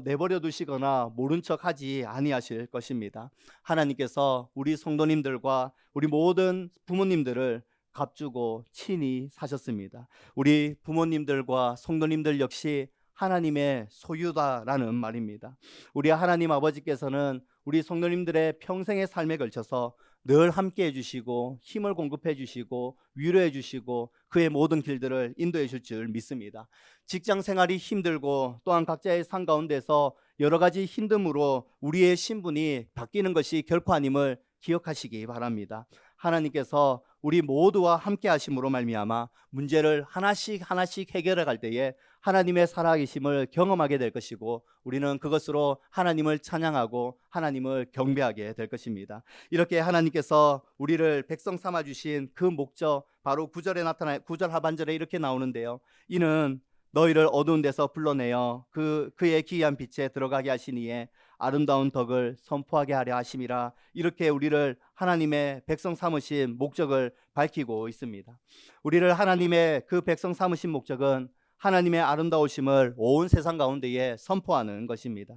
Speaker 4: 내버려 두시거나 모른 척 하지 아니하실 것입니다. 하나님께서 우리 성도님들과 우리 모든 부모님들을 값주고 친히 사셨습니다. 우리 부모님들과 성도님들 역시 하나님의 소유다라는 말입니다. 우리 하나님 아버지께서는 우리 성도님들의 평생의 삶에 걸쳐서 늘 함께 해주시고 힘을 공급해 주시고 위로해 주시고 그의 모든 길들을 인도해 줄 줄 믿습니다. 직장 생활이 힘들고 또한 각자의 삶 가운데서 여러 가지 힘듦으로 우리의 신분이 바뀌는 것이 결코 아님을 기억하시기 바랍니다. 하나님께서 우리 모두와 함께 하심으로 말미암아 문제를 하나씩 해결해 갈 때에 하나님의 살아계심을 경험하게 될 것이고 우리는 그것으로 하나님을 찬양하고 하나님을 경배하게 될 것입니다. 이렇게 하나님께서 우리를 백성 삼아 주신 그 목적 바로 9절 하반절에 이렇게 나오는데요. 이는 너희를 어두운 데서 불러내어 그의 기이한 빛에 들어가게 하시니에 아름다운 덕을 선포하게 하려 하심이라. 이렇게 우리를 하나님의 백성 삼으신 목적을 밝히고 있습니다. 우리를 하나님의 그 백성 삼으신 목적은 하나님의 아름다우심을 온 세상 가운데에 선포하는 것입니다.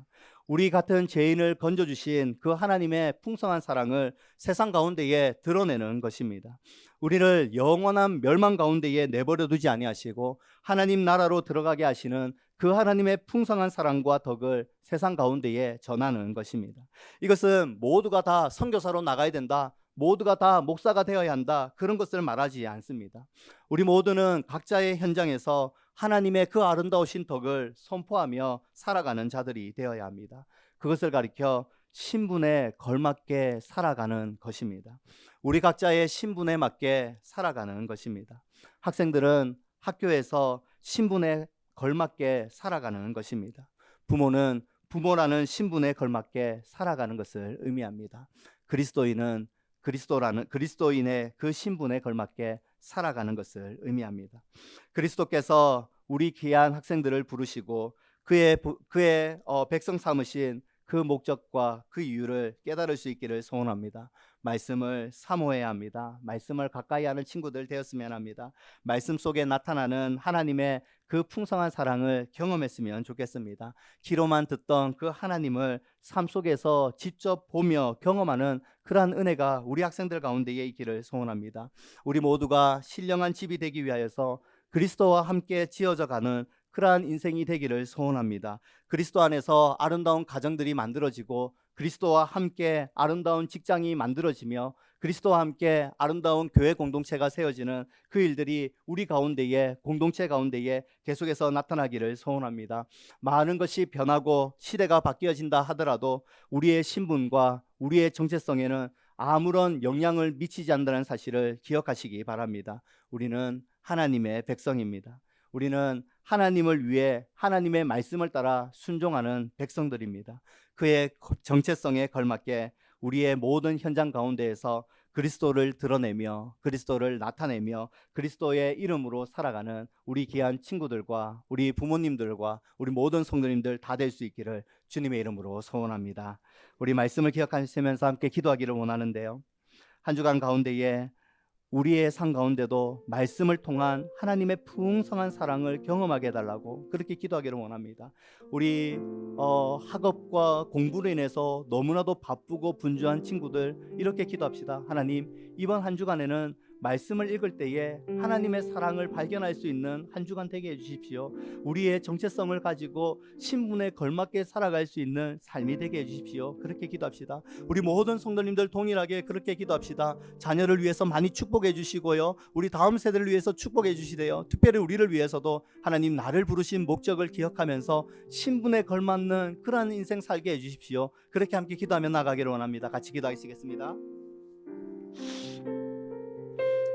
Speaker 4: 우리 같은 죄인을 건져주신 그 하나님의 풍성한 사랑을 세상 가운데에 드러내는 것입니다. 우리를 영원한 멸망 가운데에 내버려 두지 아니하시고 하나님 나라로 들어가게 하시는 그 하나님의 풍성한 사랑과 덕을 세상 가운데에 전하는 것입니다. 이것은 모두가 다 선교사로 나가야 된다, 모두가 다 목사가 되어야 한다, 그런 것을 말하지 않습니다. 우리 모두는 각자의 현장에서 하나님의 그 아름다우신 덕을 선포하며 살아가는 자들이 되어야 합니다. 그것을 가리켜 신분에 걸맞게 살아가는 것입니다. 우리 각자의 신분에 맞게 살아가는 것입니다. 학생들은 학교에서 신분에 걸맞게 살아가는 것입니다. 부모는 부모라는 신분에 걸맞게 살아가는 것을 의미합니다. 그리스도인은 그리스도인의 그 신분에 걸맞게 살아가는 것을 의미합니다. 그리스도께서 우리 귀한 학생들을 부르시고 그의 백성 삼으신 그 목적과 그 이유를 깨달을 수 있기를 소원합니다. 말씀을 사모해야 합니다. 말씀을 가까이 하는 친구들 되었으면 합니다. 말씀 속에 나타나는 하나님의 그 풍성한 사랑을 경험했으면 좋겠습니다. 귀로만 듣던 그 하나님을 삶 속에서 직접 보며 경험하는 그러한 은혜가 우리 학생들 가운데에 있기를 소원합니다. 우리 모두가 신령한 집이 되기 위하여서 그리스도와 함께 지어져 가는 그러한 인생이 되기를 소원합니다. 그리스도 안에서 아름다운 가정들이 만들어지고 그리스도와 함께 아름다운 직장이 만들어지며 그리스도와 함께 아름다운 교회 공동체가 세워지는 그 일들이 우리 가운데에, 공동체 가운데에 계속해서 나타나기를 소원합니다. 많은 것이 변하고 시대가 바뀌어진다 하더라도 우리의 신분과 우리의 정체성에는 아무런 영향을 미치지 않는다는 사실을 기억하시기 바랍니다. 우리는 하나님의 백성입니다. 우리는 하나님을 위해 하나님의 말씀을 따라 순종하는 백성들입니다. 그의 정체성에 걸맞게 우리의 모든 현장 가운데에서 그리스도를 드러내며 그리스도를 나타내며 그리스도의 이름으로 살아가는 우리 귀한 친구들과 우리 부모님들과 우리 모든 성도님들 다 될 수 있기를 주님의 이름으로 소원합니다. 우리 말씀을 기억하시면서 함께 기도하기를 원하는데요. 한 주간 가운데에 우리의 삶 가운데도 말씀을 통한 하나님의 풍성한 사랑을 경험하게 해달라고 그렇게 기도하기를 원합니다. 우리 학업과 공부로 인해서 너무나도 바쁘고 분주한 친구들 이렇게 기도합시다. 하나님, 이번 한 주간에는 말씀을 읽을 때에 하나님의 사랑을 발견할 수 있는 한 주간 되게 해주십시오. 우리의 정체성을 가지고 신분에 걸맞게 살아갈 수 있는 삶이 되게 해주십시오. 그렇게 기도합시다. 우리 모든 성도님들 동일하게 그렇게 기도합시다. 자녀를 위해서 많이 축복해 주시고요, 우리 다음 세대를 위해서 축복해 주시대요. 특별히 우리를 위해서도 하나님 나를 부르신 목적을 기억하면서 신분에 걸맞는 그러한 인생 살게 해주십시오. 그렇게 함께 기도하며 나가기를 원합니다. 같이 기도하시겠습니다.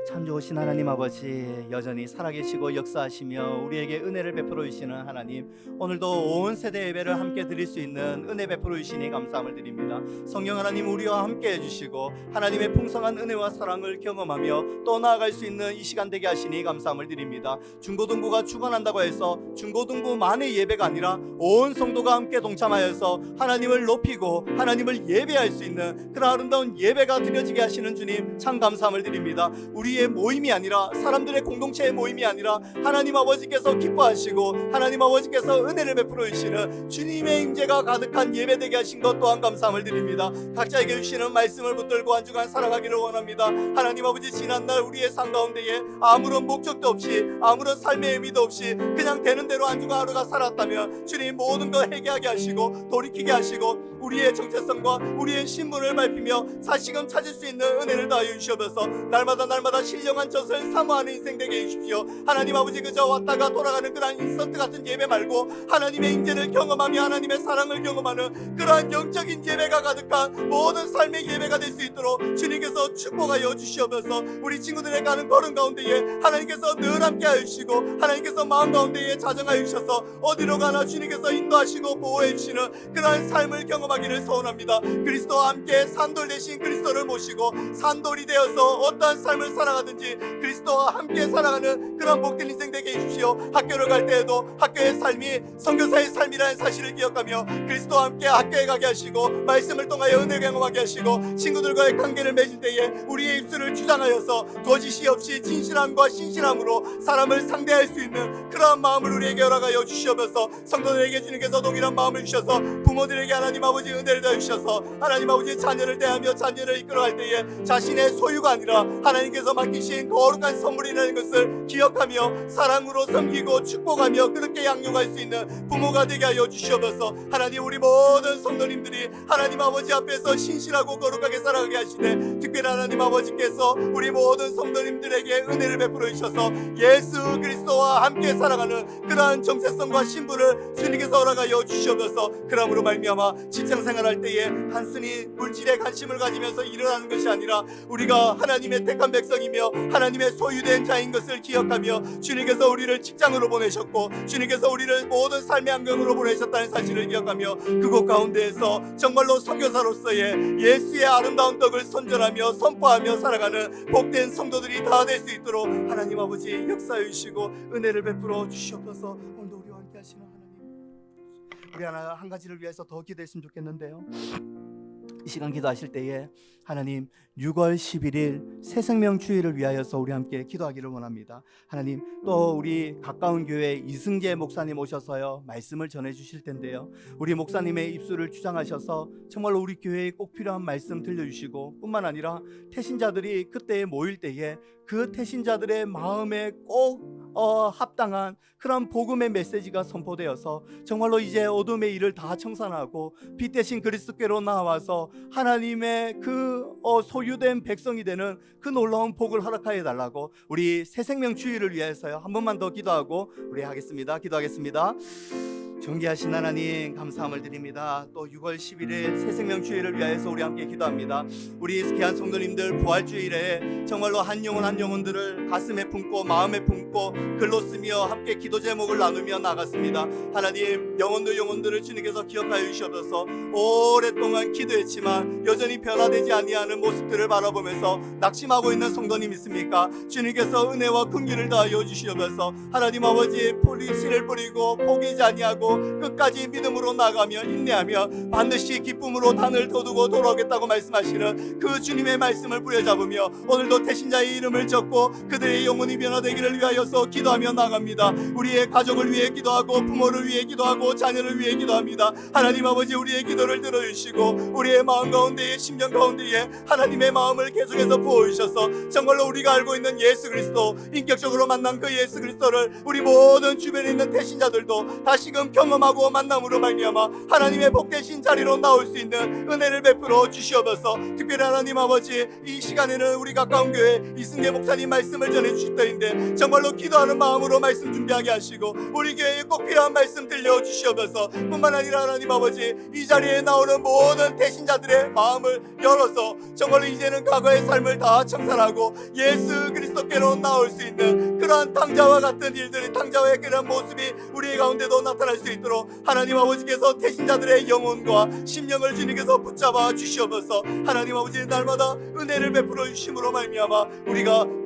Speaker 4: 참 좋으신 하나님 아버지, 여전히 살아계시고 역사하시며 우리에게 은혜를 베풀어 주시는 하나님, 오늘도 온 세대 예배를 함께 드릴 수 있는 은혜 베풀어 주시니 감사함을 드립니다. 성령 하나님, 우리와 함께 해주시고 하나님의 풍성한 은혜와 사랑을 경험하며 또 나아갈 수 있는 이 시간 되게 하시니 감사함을 드립니다. 중고등부가 축원한다고 해서 중고등부만의 예배가 아니라 온 성도가 함께 동참하여서 하나님을 높이고 하나님을 예배할 수 있는 그런 아름다운 예배가 드려지게 하시는 주님, 참 감사함을 드립니다. 우리의 모임이 아니라, 사람들의 공동체의 모임이 아니라 하나님 아버지께서 기뻐하시고 하나님 아버지께서 은혜를 베풀어 주시는 주님의 임재가 가득한 예배되게 하신 것 또한 감사함을 드립니다. 각자에게 주시는 말씀을 붙들고 한 주간 살아가기를 원합니다. 하나님 아버지, 지난날 우리의 삶 가운데에 아무런 목적도 없이 아무런 삶의 의미도 없이 그냥 되는 대로 한 주간 하루가 살았다면 주님 모든 걸 회개하게 하시고 돌이키게 하시고 우리의 정체성과 우리의 신분을 밟히며 다시금 찾을 수 있는 은혜를 다하여 주시옵소서. 날마다 신령한 젖을 사모하는 인생 되게 해주십시오. 하나님 아버지, 그저 왔다가 돌아가는 그러한 인서트 같은 예배 말고 하나님의 인재를 경험하며 하나님의 사랑을 경험하는 그러한 영적인 예배가 가득한 모든 삶의 예배가 될 수 있도록 주님께서 축복하여 주시옵소서. 우리 친구들의 가는 걸음 가운데에 하나님께서 늘 함께 하시고 하나님께서 마음 가운데에 자정하여 주셔서 어디로 가나 주님께서 인도하시고 보호해 주시는 그러한 삶을 경험하기를 소원합니다. 그리스도와 함께 산돌 대신 그리스도를 모시고 산돌이 되어서 어떠한 삶을 살아가든지 그리스도와 함께 살아가는 그런 복된 인생 되게 해주십시오. 학교를 갈 때에도 학교의 삶이 선교사의 삶이라는 사실을 기억하며 그리스도와 함께 학교에 가게 하시고 말씀을 통하여 은혜 경험하게 하시고 친구들과의 관계를 맺을 때에 우리의 입술을 주장하여서 거짓이 없이 진실함과 신실함으로 사람을 상대할 수 있는 그러한 마음을 우리에게 허락하여 주시옵소서. 성도들에게 주님께서 동일한 마음을 주셔서 부모들에게 하나님 아버지 은혜를 더해 주셔서 하나님 아버지 자녀를 대하며 자녀를 이끌어갈 때에 자신의 소유가 아니라 하나님께서 맡기신 거룩한 선물이라는 것을 기억하며 사랑으로 섬기고 축복하며 그렇게 양육할 수 있는 부모가 되게 하여 주시옵소서. 하나님, 우리 모든 성도님들이 하나님 아버지 앞에서 신실하고 거룩하게 살아가게 하시되 특별히 하나님 아버지께서 우리 모든 성도님들에게 은혜를 베풀어 주셔서 예수 그리스도와 함께 살아가는 그러한 정체성과 신분을 주님께서 허락하여 주시옵소서. 그러므로 말미암아 직장생활할 때에 단순히 물질에 관심을 가지면서 일을 하는 것이 아니라 우리가 하나님의 택한 백성이며 하나님의 소유된 자인 것을 기억하며 주님께서 우리를 직장으로 보내셨고 주님께서 우리를 모든 삶의 안경으로 보내셨다는 사실을 기억하며 그곳 가운데에서 정말로 선교사로서의 예수의 아름다운 떡을 선전하며 선포하며 살아가는 복된 성도들이 다 될 수 있도록 하나님 아버지 역사해 주시고 은혜를 베풀어 주시옵소서. 오늘도 우리와 함께 하시는 하나님, 우리 하나 한 가지를 위해서 더 기도했으면 좋겠는데요. 이 시간 기도하실 때에 하나님 6월 11일 새생명 주일을 위하여서 우리 함께 기도하기를 원합니다. 하나님, 또 우리 가까운 교회 이승재 목사님 오셔서요 말씀을 전해 주실 텐데요, 우리 목사님의 입술을 주장하셔서 정말로 우리 교회에 꼭 필요한 말씀 들려주시고 뿐만 아니라 태신자들이 그때에 모일 때에 그 태신자들의 마음에 꼭 합당한 그런 복음의 메시지가 선포되어서 정말로 이제 어둠의 일을 다 청산하고 빛 대신 그리스도께로 나와서 하나님의 그 소유된 백성이 되는 그 놀라운 복을 허락하여 달라고 우리 새생명 주일을 위해서요 한 번만 더 기도하고 우리 하겠습니다. 기도하겠습니다. 존귀하신 하나님 감사함을 드립니다. 또 6월 11일 새생명 주일을 위하여서 우리 함께 기도합니다. 우리 귀한 성도님들 부활주일에 정말로 한 영혼 한 영혼들을 가슴에 품고 마음에 품고 글로 쓰며 함께 기도 제목을 나누며 나갔습니다. 하나님 영혼들을 주님께서 기억하여 주시옵소서. 오랫동안 기도했지만 여전히 변화되지 아니하는 모습들을 바라보면서 낙심하고 있는 성도님 있습니까? 주님께서 은혜와 긍휼을 다하여 주시옵소서. 하나님 아버지 씨를 뿌리고 포기하지 아니하고 끝까지 믿음으로 나가며 인내하며 반드시 기쁨으로 단을 거두고 돌아오겠다고 말씀하시는 그 주님의 말씀을 부여잡으며 오늘도 태신자의 이름을 적고 그들의 영혼이 변화되기를 위하여서 기도하며 나갑니다. 우리의 가족을 위해 기도하고 부모를 위해 기도하고 자녀를 위해 기도합니다. 하나님 아버지 우리의 기도를 들어주시고 우리의 마음 가운데에 심령 가운데에 하나님의 마음을 계속해서 부어주셔서 정말로 우리가 알고 있는 예수 그리스도 인격적으로 만난 그 예수 그리스도를 우리 모든 주변에 있는 태신자들도 다시금 경험하고 만남으로 말미암아 하나님의 복되신 자리로 나올 수 있는 은혜를 베풀어 주시옵소서. 특별히 하나님 아버지 이 시간에는 우리 가까운 교회 이승계 목사님 말씀을 전해 주실 때인데 정말로 기도하는 마음으로 말씀 준비하게 하시고 우리 교회에 꼭 필요한 말씀 들려 주시옵소서. 뿐만 아니라 하나님 아버지 이 자리에 나오는 모든 태신자들의 마음을 열어서 정말로 이제는 과거의 삶을 다 청산하고 예수 그리스도께로 나올 수 있는 그러한 당자와 같은 일들이 당자와의 그런 모습이 우리 가운데도 나타날 수 있도록 하나님 아버지께서 태신자들의 영혼과 심령을 주님께서 붙잡아 주시옵소서. 하나님 아버지 날마다 은혜를 베풀어 주심으로 말미암아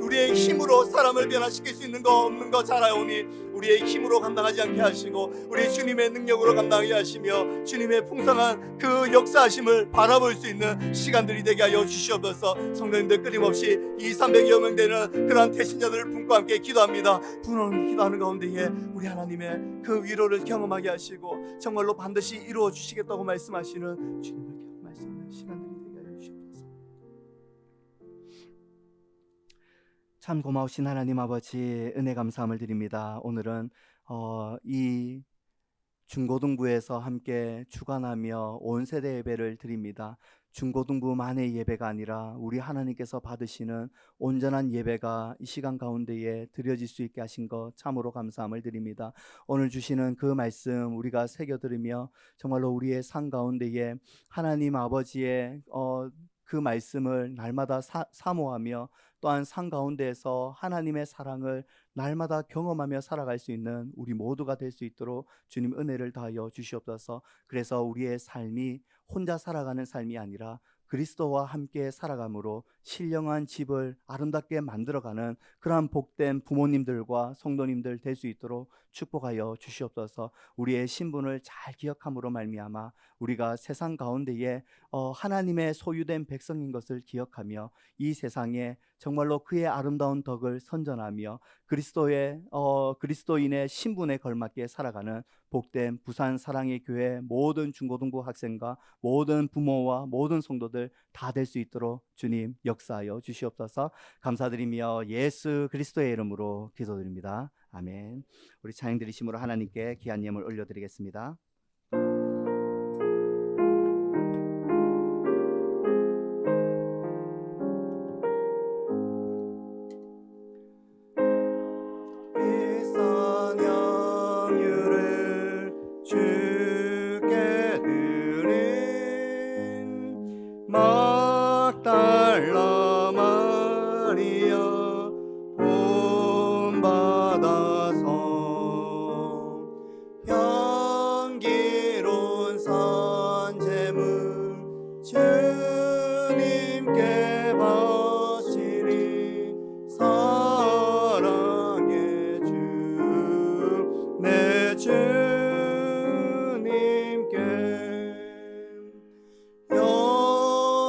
Speaker 4: 우리의 힘으로 사람을 변화시킬 수 있는 거 없는 거 잘 아오니 우리의 힘으로 감당하지 않게 하시고 우리 주님의 능력으로 감당하게 하시며 주님의 풍성한 그 역사하심을 바라볼 수 있는 시간들이 되게 하여 주시옵소서. 성도님들 끊임없이 이 300여 명 되는 그러한 태신자들을 품고 함께 기도합니다. 분홍 기도하는 가운데에 우리 하나님의 그 위로를 경험하게 하시고 정말로 반드시 이루어 주시겠다고 말씀하시는 주님을 경험할 수 있는 시간들이 되게 하여 주시옵소서. 참 고마우신 하나님 아버지 은혜 감사함을 드립니다. 오늘은 이 중고등부에서 함께 주관하며 온 세대 예배를 드립니다. 중고등부만의 예배가 아니라 우리 하나님께서 받으시는 온전한 예배가 이 시간 가운데에 드려질 수 있게 하신 것 참으로 감사함을 드립니다. 오늘 주시는 그 말씀 우리가 새겨들으며 정말로 우리의 삶 가운데에 하나님 아버지의 그 말씀을 날마다 사모하며 또한 삶 가운데에서 하나님의 사랑을 날마다 경험하며 살아갈 수 있는 우리 모두가 될 수 있도록 주님 은혜를 다하여 주시옵소서. 그래서 우리의 삶이 혼자 살아가는 삶이 아니라 그리스도와 함께 살아감으로 신령한 집을 아름답게 만들어가는 그러한 복된 부모님들과 성도님들 될 수 있도록 축복하여 주시옵소서. 우리의 신분을 잘 기억함으로 말미암아 우리가 세상 가운데에 하나님의 소유된 백성인 것을 기억하며 이 세상에 정말로 그의 아름다운 덕을 선전하며 그리스도인의 신분에 걸맞게 살아가는 복된 부산 사랑의 교회 모든 중고등부 학생과 모든 부모와 모든 성도들 다 될 수 있도록 주님 역사하여 주시옵소서. 감사드리며 예수 그리스도의 이름으로 기도드립니다. 아멘. 우리 찬양 드리심으로 하나님께 귀한 예물 올려드리겠습니다.
Speaker 5: 막달라 마리아 본받아서 향기로운 산제물 주님께 바치리 사랑의 주 내 주님께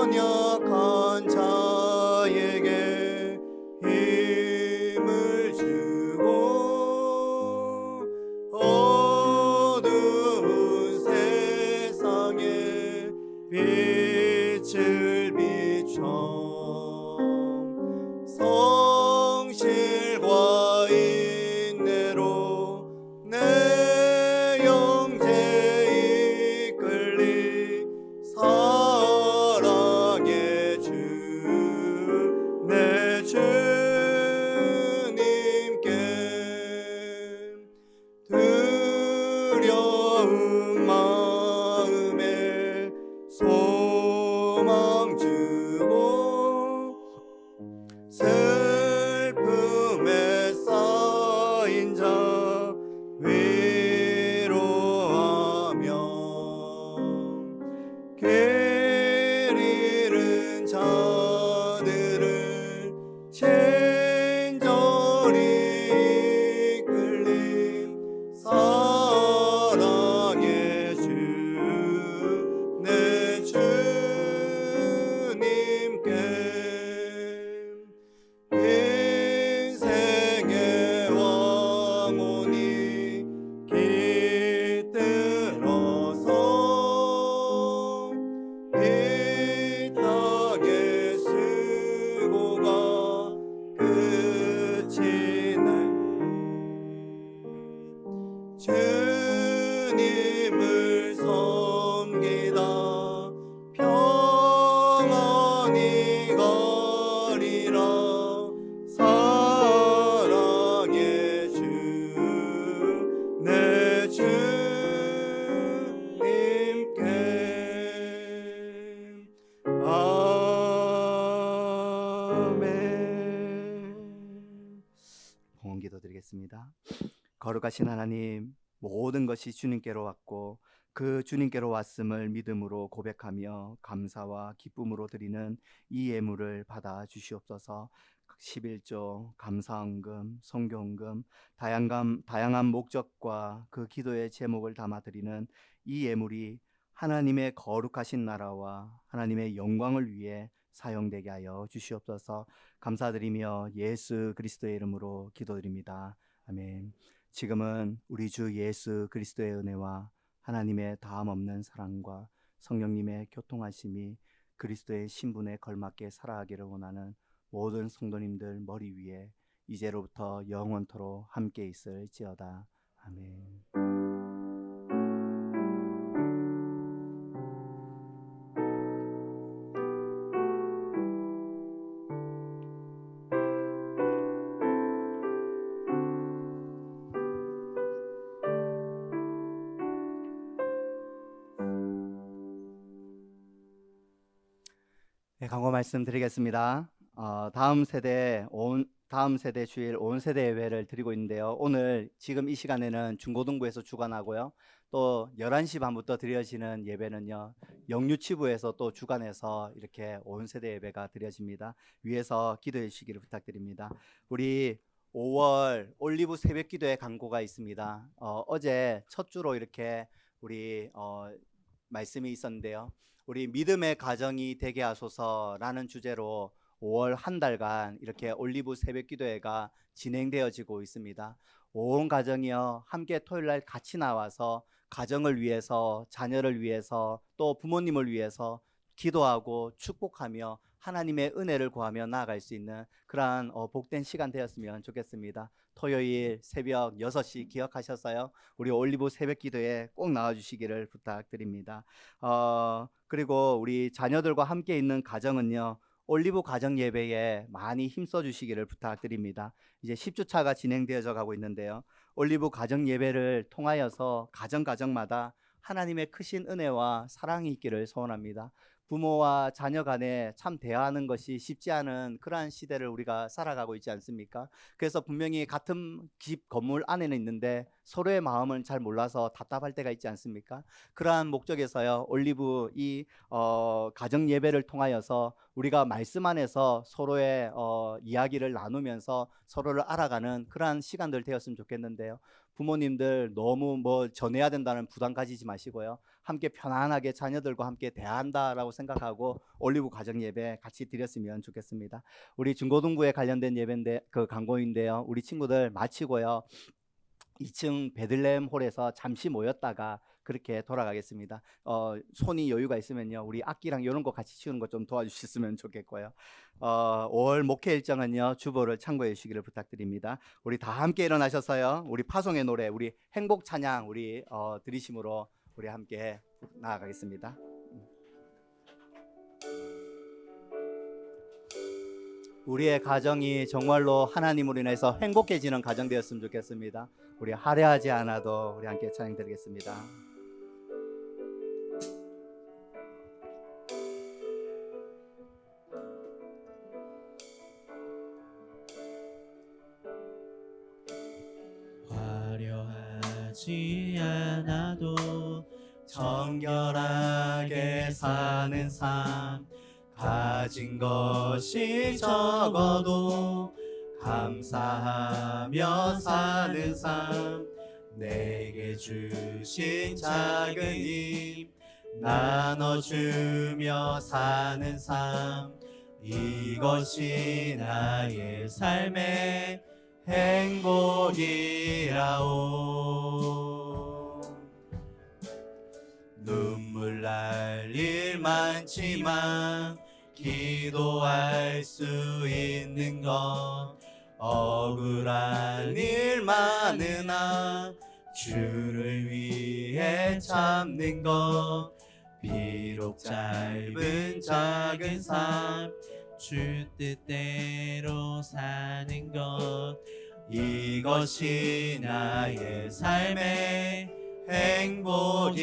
Speaker 5: 연약한 자에게 힘을 주고 어두운 세상에 빛을 비춰 성실과 인내로 내 영제 이끌리 사랑의 주 내 주님께
Speaker 4: 봉헌기도 드리겠습니다. 거룩하신 하나님, 모든 것이 주님께로 왔고 그 주님께로 왔음을 믿음으로 고백하며 감사와 기쁨으로 드리는 이 예물을 받아 주시옵소서. 11조 감사헌금, 성교헌금, 다양한 목적과 그 기도의 제목을 담아 드리는 이 예물이 하나님의 거룩하신 나라와 하나님의 영광을 위해 사용되게 하여 주시옵소서. 감사드리며 예수 그리스도의 이름으로 기도드립니다. 아멘. 지금은 우리 주 예수 그리스도의 은혜와 하나님의 다함없는 사랑과 성령님의 교통하심이 그리스도의 신분에 걸맞게 살아가기를 원하는 모든 성도님들 머리 위에 이제로부터 영원토록 함께 있을지어다. 아멘. 네, 강고 말씀드리겠습니다. 다음 세대 주일 온 세대 예배를 드리고 있는데요. 오늘 지금 이 시간에는 중고등부에서 주관하고요. 또 11시 반부터 드려지는 예배는요. 영유치부에서 또 주관해서 이렇게 온 세대 예배가 드려집니다. 위에서 기도해 주시기를 부탁드립니다. 우리 5월 올리브 새벽 기도의 강고가 있습니다. 어제 첫 주로 이렇게 우리 말씀이 있었는데요. 우리 믿음의 가정이 되게 하소서라는 주제로 5월 한 달간 이렇게 올리브 새벽 기도회가 진행되어지고 있습니다. 온 가정이요 함께 토요일 날 같이 나와서 가정을 위해서, 자녀를 위해서, 또 부모님을 위해서 기도하고 축복하며 하나님의 은혜를 구하며 나아갈 수 있는 그러한 복된 시간 되었으면 좋겠습니다. 토요일 새벽 6시 기억하셨어요? 우리 올리브 새벽 기도에 꼭 나와주시기를 부탁드립니다. 그리고 우리 자녀들과 함께 있는 가정은요, 올리브 가정 예배에 많이 힘써 주시기를 부탁드립니다. 이제 10주차가 진행되어져 가고 있는데요. 올리브 가정 예배를 통하여서 가정마다 하나님의 크신 은혜와 사랑이 있기를 소원합니다. 부모와 자녀 간에 참 대화하는 것이 쉽지 않은 그러한 시대를 우리가 살아가고 있지 않습니까? 그래서 분명히 같은 집 건물 안에는 있는데 서로의 마음을 잘 몰라서 답답할 때가 있지 않습니까? 그러한 목적에서요, 올리브 이 가정 예배를 통하여서 우리가 말씀 안에서 서로의 이야기를 나누면서 서로를 알아가는 그러한 시간들 되었으면 좋겠는데요. 부모님들 너무 전해야 된다는 부담 가지지 마시고요. 함께 편안하게 자녀들과 함께 대화한다라고 생각하고 올리브 가정 예배 같이 드렸으면 좋겠습니다. 우리 중고등부에 관련된 예배인데 그 강고인데요. 우리 친구들 마치고요. 2층 베들레헴 홀에서 잠시 모였다가 그렇게 돌아가겠습니다. 손이 여유가 있으면요, 우리 악기랑 이런 거 같이 치우는 거 좀 도와주셨으면 좋겠고요. 5월 목회 일정은요, 주보를 참고해 주시기를 부탁드립니다. 우리 다 함께 일어나셔서요, 우리 파송의 노래, 우리 행복 찬양 우리 드리심으로 우리 함께 나아가겠습니다. 우리의 가정이 정말로 하나님으로 인해서 행복해지는 가정 되었으면 좋겠습니다. 우리 화려하지 않아도 우리 함께 찬양 드리겠습니다.
Speaker 1: 화려하지 않아도
Speaker 4: 정결하게 사는 삶, 가진 것이 적어도 감사하며 사는 삶, 내게 주신 작은 힘 나눠주며 사는 삶, 이것이 나의 삶의 행복이라오. 눈물 날 일 많지만 기도할 수 있는 것, 억울한 일 많으나 주를 위해 참는 것, 비록 짧은 작은 삶
Speaker 1: 주 뜻대로 사는 것,
Speaker 4: 이것이 나의 삶의 행복이라오.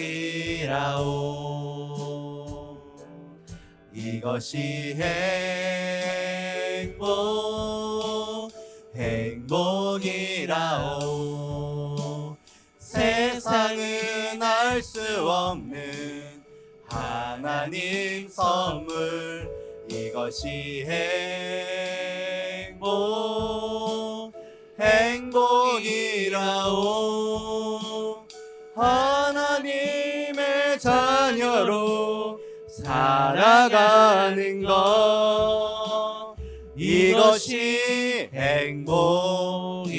Speaker 4: 이것이 행복이라오.
Speaker 5: 행복이라오 세상은 알 수 없는 하나님 선물 이것이 행복이라오 하나님의 자녀로 살아가는 것 이것이 행복이라오